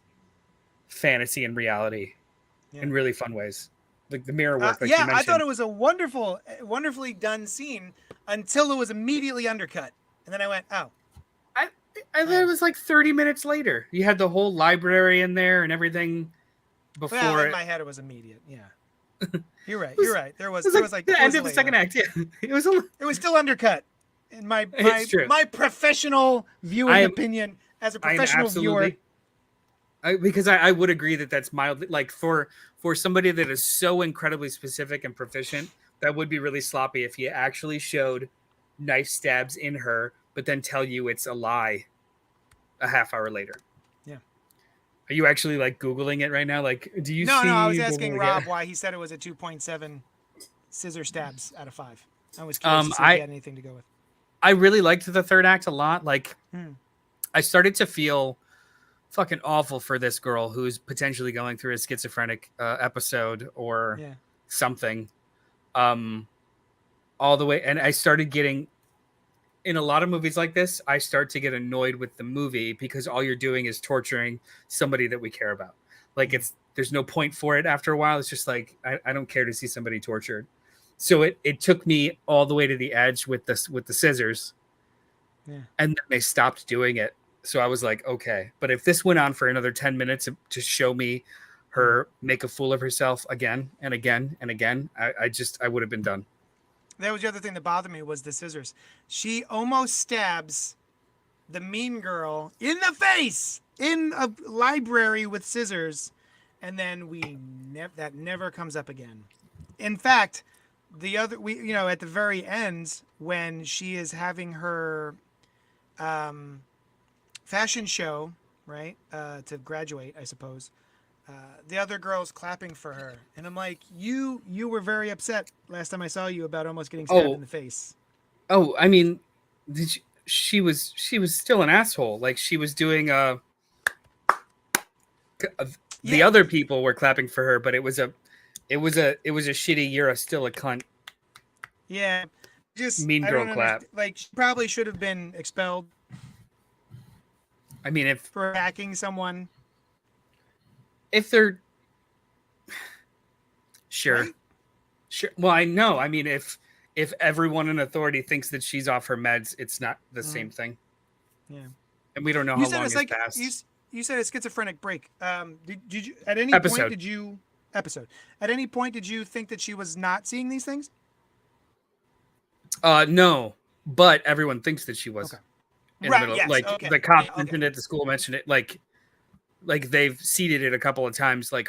fantasy and reality in really fun ways, like the mirror work, like you mentioned. I thought it was a wonderfully done scene until it was immediately undercut, and then I went, I thought it was like 30 minutes later. You had the whole library in there and everything before. In my head, it was immediate. Yeah. You're right. was, You're right. There was like the end of the later. second act. Yeah, it was. It was still undercut. In my It's true. my professional viewing opinion, as a I am professional viewer, because I would agree that that's mildly like for somebody that is so incredibly specific and proficient, that would be really sloppy if you actually showed knife stabs in her, but then tell you it's a lie a half hour later. Yeah. Are you actually like Googling it right now? Like, do you No, see? no. I was asking Rob why he said it was a 2.7 scissor stabs out of 5. I was curious to see if he had anything to go with. I really liked the third act a lot. Like, I started to feel fucking awful for this girl who's potentially going through a schizophrenic episode or something. All the way, and I started getting, in a lot of movies like this, I start to get annoyed with the movie because all you're doing is torturing somebody that we care about. Like, there's no point for it after a while. It's just like, I don't care to see somebody tortured. So it took me all the way to the edge with the scissors, and then they stopped doing it. So I was like, okay, but if this went on for another 10 minutes to show me her make a fool of herself again and again and again, I would have been done. That was the other thing that bothered me, was the scissors. She almost stabs the mean girl in the face in a library with scissors, and then that never comes up again. In fact, at the very end, when she is having her fashion show, right, to graduate, I suppose, the other girl's clapping for her, and I'm like, you were very upset last time I saw you about almost getting stabbed in the face. Oh, I mean, she was still an asshole. Like, she was doing the other people were clapping for her, but it was a shitty, you're still a cunt. Yeah, just mean girl clap. Like, she probably should have been expelled. I mean, for hacking someone. If they're sure, right? Sure. Well, I know. I mean, if everyone in authority thinks that she's off her meds, it's not the same thing. Yeah. And we don't know how long it's passed. You said a schizophrenic break. Did you at any episode. point did you episode? At any point did you think that she was not seeing these things? No, but everyone thinks that she was. Okay. Right. Yes. Like, the cop mentioned it, the school mentioned it. Like they've seeded it a couple of times. Like,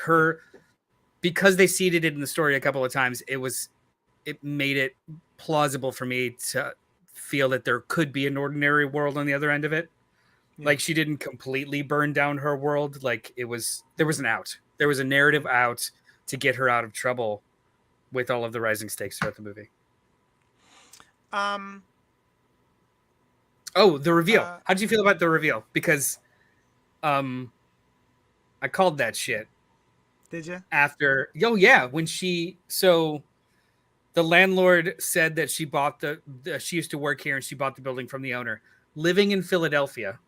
because they seeded it in the story a couple of times, it made it plausible for me to feel that there could be an ordinary world on the other end of it. Yeah. Like, she didn't completely burn down her world. Like, there was an out. There was a narrative out to get her out of trouble with all of the rising stakes throughout the movie. Oh, the reveal. How did you feel about the reveal? Because I called that shit. Did you? After, when the landlord said that she bought she used to work here and she bought the building from the owner. Living in Philadelphia,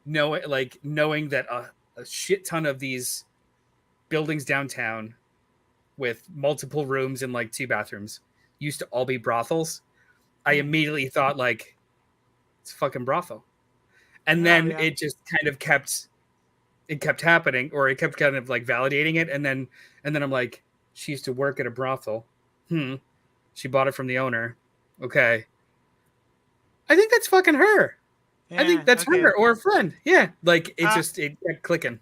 knowing that a shit ton of these buildings downtown with multiple rooms and like 2 bathrooms used to all be brothels, I immediately thought, like, it's a fucking brothel. And then it just kind of kept happening, or it kept kind of like validating it. And then I'm like, she used to work at a brothel. She bought it from the owner. Okay. I think that's fucking her. Yeah, I think that's her or a friend. Yeah. Like, it kept clicking.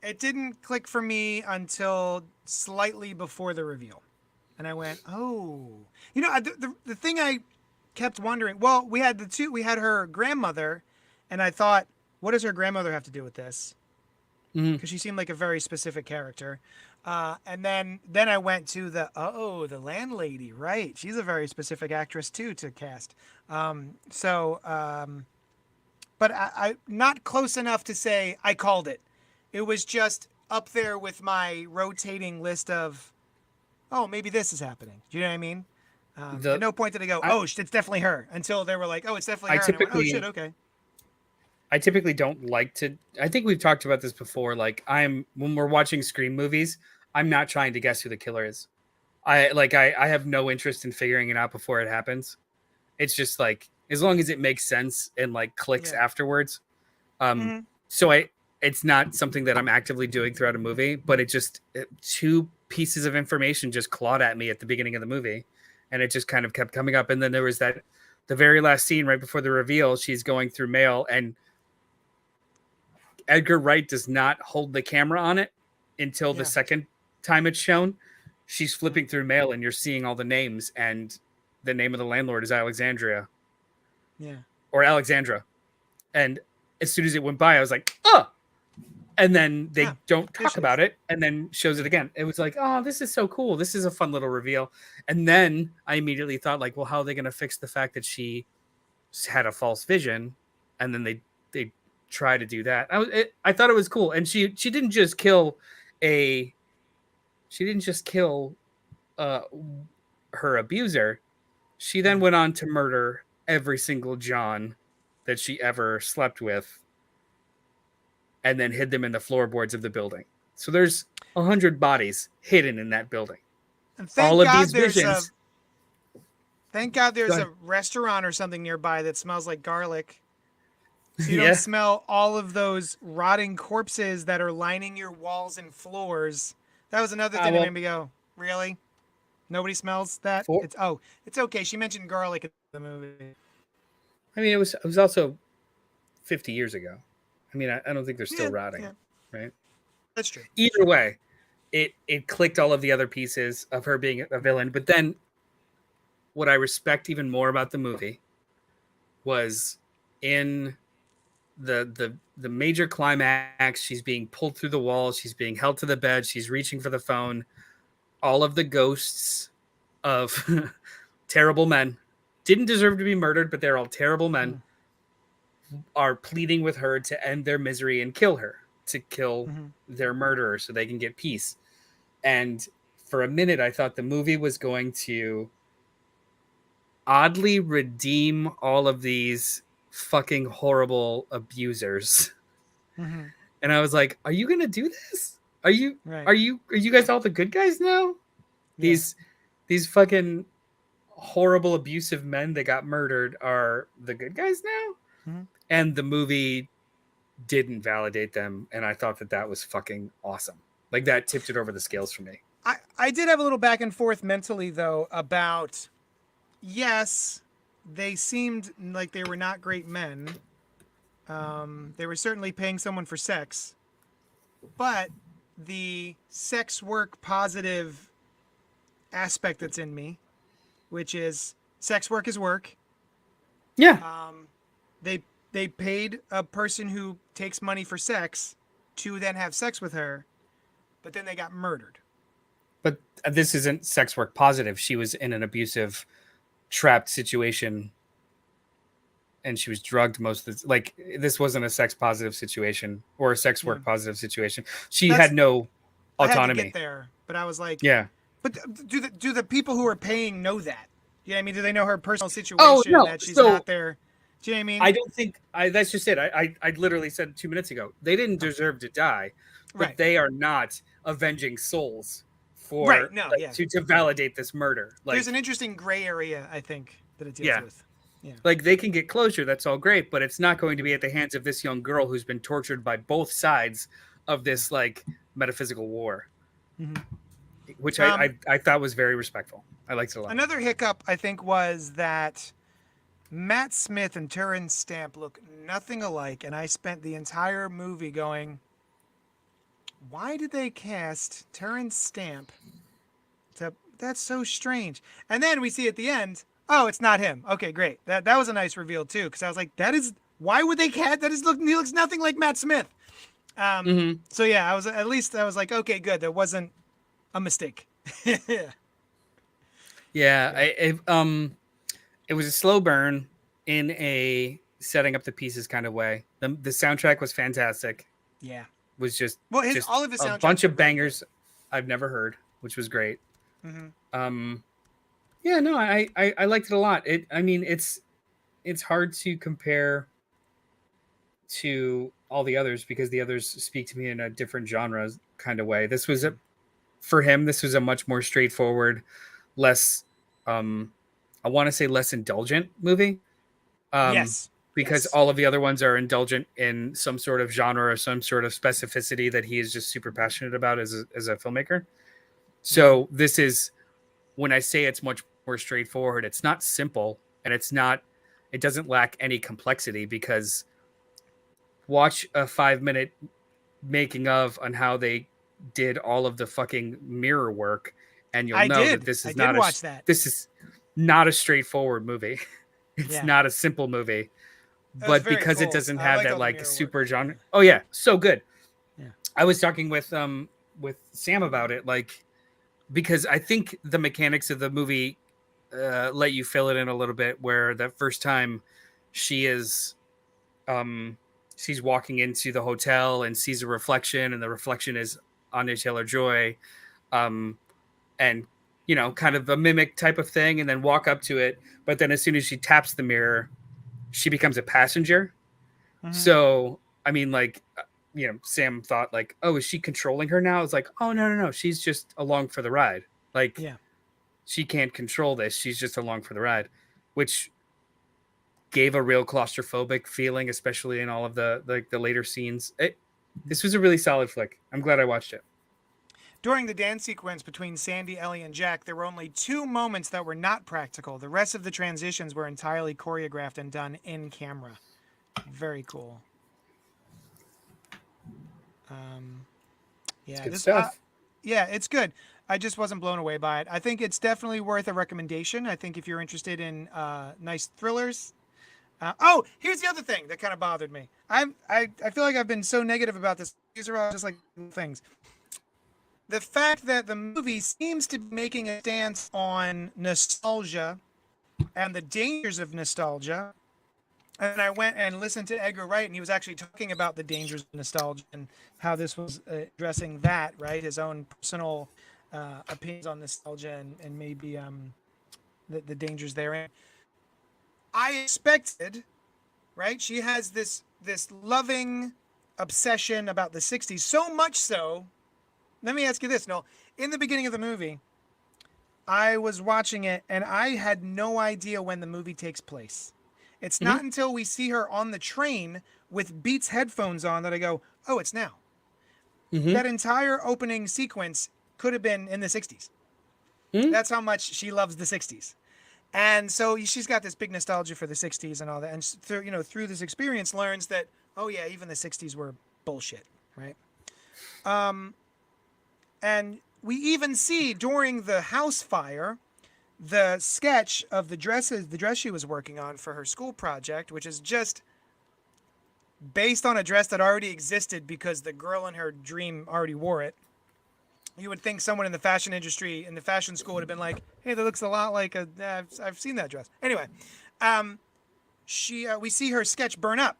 It didn't click for me until slightly before the reveal. And I went, oh. The thing I kept wondering, well, we had her grandmother, and I thought, what does her grandmother have to do with this? Because she seemed like a very specific character. And then I went to the landlady, right? She's a very specific actress too to cast. But I not close enough to say I called it. It was just up there with my rotating list of, maybe this is happening. Do you know what I mean? At no point did I go, it's definitely her, until they were like, it's definitely her. And I went, oh shit, okay. I typically don't like to. I think we've talked about this before. Like, when we're watching Scream movies, I'm not trying to guess who the killer is. I have no interest in figuring it out before it happens. It's just like, as long as it makes sense and like clicks afterwards. So it's not something that I'm actively doing throughout a movie, but 2 pieces of information just clawed at me at the beginning of the movie, and it just kind of kept coming up. And then there was the very last scene right before the reveal. She's going through mail, and Edgar Wright does not hold the camera on it until the second time it's shown. She's flipping through mail, and you're seeing all the names, and the name of the landlord is Alexandria. Yeah. Or Alexandra. And as soon as it went by, I was like, oh! And then they don't talk about it, and then shows it again. It was like, oh, this is so cool. This is a fun little reveal. And then I immediately thought, like, well, how are they going to fix the fact that she had a false vision? And then they try to do that. I thought it was cool. And she didn't just kill her abuser. She then went on to murder every single John that she ever slept with, and then hid them in the floorboards of the building. So there's 100 bodies hidden in that building. And thank God there's a restaurant or something nearby that smells like garlic. So you don't smell all of those rotting corpses that are lining your walls and floors. That was another thing that made me go, really? Nobody smells that? It's okay. She mentioned garlic in the movie. I mean, it was also 50 years ago. I mean, I don't think they're still rotting, right? That's true. Either way, it clicked all of the other pieces of her being a villain. But then what I respect even more about the movie was in the major climax, she's being pulled through the walls, she's being held to the bed, she's reaching for the phone. All of the ghosts of terrible men didn't deserve to be murdered, but they're all terrible men, are pleading with her to end their misery and kill her, to kill their murderer so they can get peace. And for a minute, I thought the movie was going to oddly redeem all of these fucking horrible abusers. And I was like, are you going to do this? Are you guys all the good guys now? Yeah. These fucking horrible abusive men that got murdered are the good guys now? And the movie didn't validate them, and I thought that was fucking awesome. Like, that tipped it over the scales for me. I did have a little back and forth mentally, though, about, yes, they seemed like they were not great men. They were certainly paying someone for sex, but the sex work positive aspect that's in me, which is sex work is work. Yeah. They paid a person who takes money for sex to then have sex with her, but then they got murdered. But this isn't sex work positive. She was in an abusive, trapped situation, and she was drugged most of the like. This wasn't a sex positive situation or a sex work positive situation. She had no autonomy. I had to get there, but I was like, yeah. But do the people who are paying know that? Yeah, I mean, do they know her personal situation that she's not there? Do you know what I mean? I don't think that's just it. I literally said 2 minutes ago, they didn't deserve to die, but they are not avenging souls for to validate this murder. Like, there's an interesting gray area, I think, that it deals with. Yeah. Like, they can get closure, that's all great, but it's not going to be at the hands of this young girl who's been tortured by both sides of this like metaphysical war. Which I thought was very respectful. I liked it a lot. Another hiccup, I think, was that Matt Smith and Terrence Stamp look nothing alike, and I spent the entire movie going, why did they cast Terrence Stamp? That's so strange. And then we see at the end, oh, it's not him. Okay, great. That was a nice reveal too, because I was like, why would they cast? He looks nothing like Matt Smith. So yeah, I was like, okay, good. That wasn't a mistake. It was a slow burn in a setting up the pieces kind of way. The soundtrack was fantastic. Yeah. Was just all of his a bunch of bangers I've never heard, which was great. I liked it a lot. It's hard to compare to all the others because the others speak to me in a different genre kind of way. For him, this was a much more straightforward, less, I want to say less indulgent movie. Because all of the other ones are indulgent in some sort of genre or some sort of specificity that he is just super passionate about as a filmmaker. So this is, when I say it's much more straightforward, it's not simple, and it doesn't lack any complexity, because watch a 5-minute making of on how they did all of the fucking mirror work, and you'll know that I did watch that. this is not a straightforward movie. It's Yeah. not a simple movie, It was but very because it cool. doesn't I have liked that all the like mirror super work. genre. Oh yeah, so good. Yeah. I was talking with Sam about it, like, because I think the mechanics of the movie let you fill it in a little bit, where the first time she is she's walking into the hotel and sees a reflection, and the reflection is Anya Taylor-Joy, and kind of a mimic type of thing, and then walk up to it, but then as soon as she taps the mirror, she becomes a passenger. Mm-hmm. So I mean, like, Sam thought like, oh, is she controlling her now? It's like, oh, no, she's just along for the ride. Like, Yeah. she can't control this, she's just along for the ride, which gave a real claustrophobic feeling, especially in all of the later scenes. This was a really solid flick. I'm glad I watched it. During the dance sequence between Sandy, Ellie, and Jack, there were only 2 moments that were not practical. The rest of the transitions were entirely choreographed and done in camera. Very cool. It's Yeah, good stuff. yeah, it's good. I just wasn't blown away by it. I think it's definitely worth a recommendation. I think if you're interested in nice thrillers. Oh, here's the other thing that kind of bothered me. I feel like I've been so negative about this. These are all just like things. The fact that the movie seems to be making a stance on nostalgia and the dangers of nostalgia. And I went and listened to Edgar Wright, and he was actually talking about the dangers of nostalgia and how this was addressing that, right? His own personal opinions on nostalgia and maybe the dangers therein. I expected, right? She has this loving obsession about the 60s, so much so. Let me ask you this, Noel. In the beginning of the movie, I was watching it and I had no idea when the movie takes place. It's not until we see her on the train with Beats headphones on that I go, oh, it's now. That entire opening sequence could have been in the 60s. That's how much she loves the 60s. And so she's got this big nostalgia for the 60s and all that. And through this experience learns that, oh yeah, even the 60s were bullshit, right? And we even see during the house fire the sketch of the dress she was working on for her school project, which is just based on a dress that already existed because the girl in her dream already wore it. You would think someone in the fashion industry, in the fashion school, would have been like, hey, that looks a lot like I've seen that dress. Anyway, we see her sketch burn up.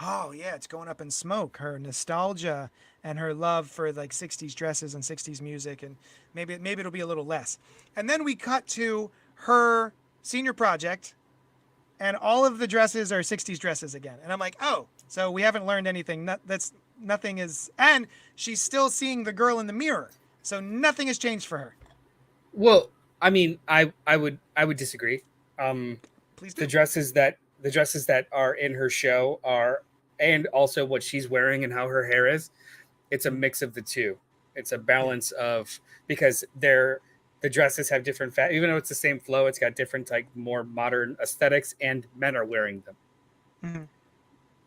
Oh yeah, it's going up in smoke. Her nostalgia and her love for like 60s dresses and 60s music, and maybe it'll be a little less. And then we cut to her senior project, and all of the dresses are 60s dresses again. And I'm like, oh, so we haven't learned anything. Nothing is, and she's still seeing the girl in the mirror, so nothing has changed for her. Well, I mean, I would disagree. Please do. The dresses that are in her show are, and also what she's wearing and how her hair is, it's a mix of the two. It's a balance of, because the dresses have different even though it's the same flow, it's got different, like, more modern aesthetics, and men are wearing them. Mm-hmm.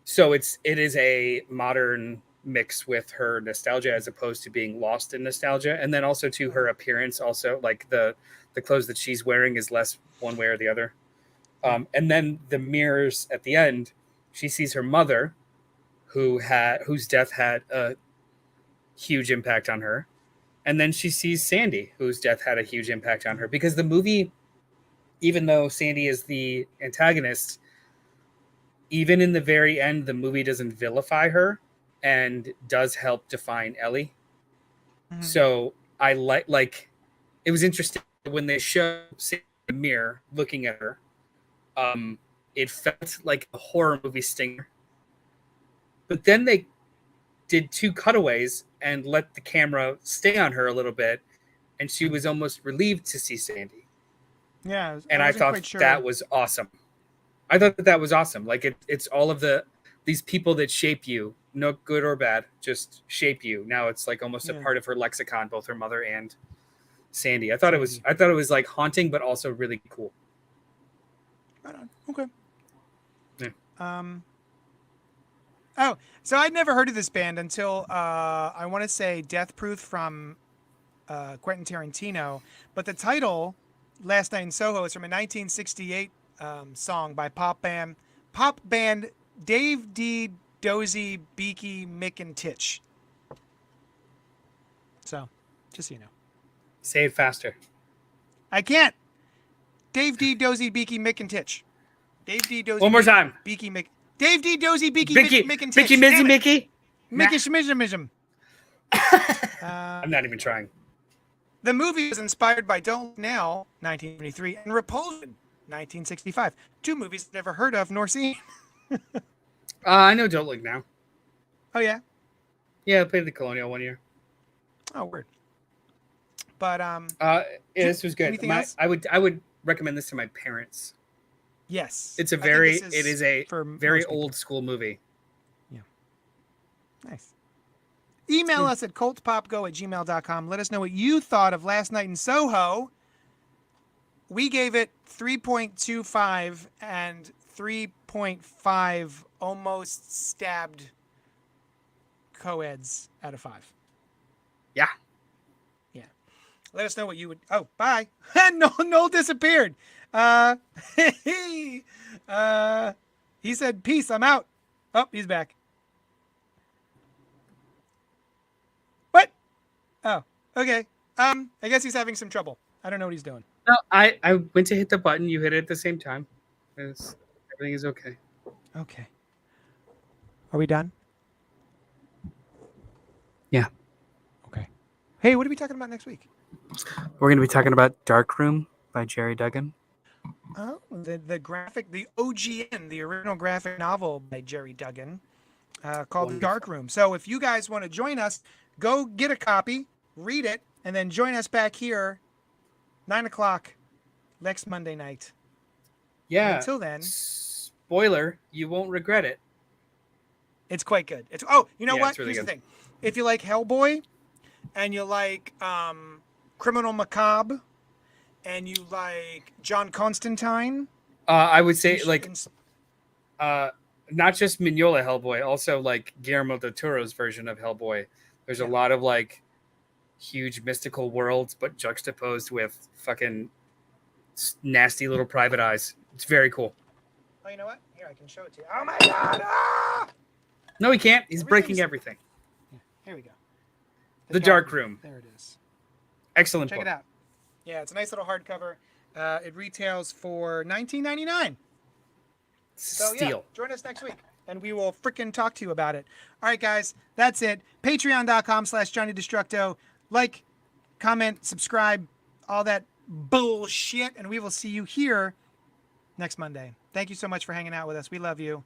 So it is a modern mix with her nostalgia, as opposed to being lost in nostalgia. And then also to her appearance, also, like, the clothes that she's wearing is less one way or the other. And then the mirrors at the end, she sees her mother, whose death had a huge impact on her. And then she sees Sandy, whose death had a huge impact on her. Because the movie, even though Sandy is the antagonist, even in the very end, the movie doesn't vilify her and does help define Ellie. Mm-hmm. So I like it was interesting when they show Sandy in the mirror looking at her. It felt like a horror movie stinger. But then they did 2 cutaways and let the camera stay on her a little bit, and she was almost relieved to see Sandy. Yeah, I thought that was awesome. I thought that was awesome. Like, it's all of these people that shape you, no good or bad, just shape you. Now it's like almost a part of her lexicon, both her mother and Sandy. I thought it was like haunting, but also really cool. Right on. Okay. Yeah. Oh, so I'd never heard of this band until I want to say Death Proof from Quentin Tarantino, but the title "Last Night in Soho" is from a 1968 song by pop band Dave D. Dozy, Beaky, Mick, and Titch. So, just so you know. Say it faster. I can't. Dave D. Dozy, Beaky, Mick, and Titch. Dave D. Dozy. One more time. Beaky, Mick. Dave D. Dozy, Beaky, Mick, and Titch. Mickey, Mizzy, Mickey. Mickey, Schmizmism. I'm not even trying. The movie was inspired by Don't Look Now, 1973, and Repulsion, 1965. Two movies I've never heard of nor seen. I know Don't Look Now. Oh, yeah? Yeah, I played the Colonial one year. Oh, weird. But, yeah, this was good. Anything else? I would recommend this to my parents. Yes. It is a very old school movie. Yeah. Nice. Email us at cultpopgo@gmail.com. Let us know what you thought of Last Night in Soho. We gave it 3.25 and 3.5 almost stabbed co-eds out of 5. Yeah. Yeah. Let us know what you would. Oh, bye. Noel disappeared. He said, peace, I'm out. Oh, he's back. What? Oh, okay. I guess he's having some trouble. I don't know what he's doing. No, I went to hit the button. You hit it at the same time. Everything is okay. Okay. Are we done? Yeah. Okay. Hey, what are we talking about next week? We're going to be talking about Dark Room by Jerry Duggan. Oh, the graphic, the OGN, the original graphic novel by Jerry Duggan, called The Dark Room. So if you guys want to join us, go get a copy, read it, and then join us back here, 9 o'clock next Monday night. Yeah. And until then, spoiler, you won't regret it. It's quite good. You know what? Really Here's the thing. If you like Hellboy, and you like Criminal Macabre, and you like John Constantine, I would say not just Mignola Hellboy, also like Guillermo del Toro's version of Hellboy. There's a lot of like huge mystical worlds, but juxtaposed with fucking nasty little private eyes. It's very cool. Oh, you know what? Here, I can show it to you. Oh my God! Ah! No, he can't. He's breaking everything. Yeah, here we go. The Dark Room. There it is. Excellent Check book. it out. Yeah, it's a nice little hardcover. It retails for $19.99. So Steal. yeah, join us next week, and we will frickin' talk to you about it. All right, guys, that's it. Patreon.com/JohnnyDestructo. Like, comment, subscribe, all that bullshit, and we will see you here next Monday. Thank you so much for hanging out with us. We love you.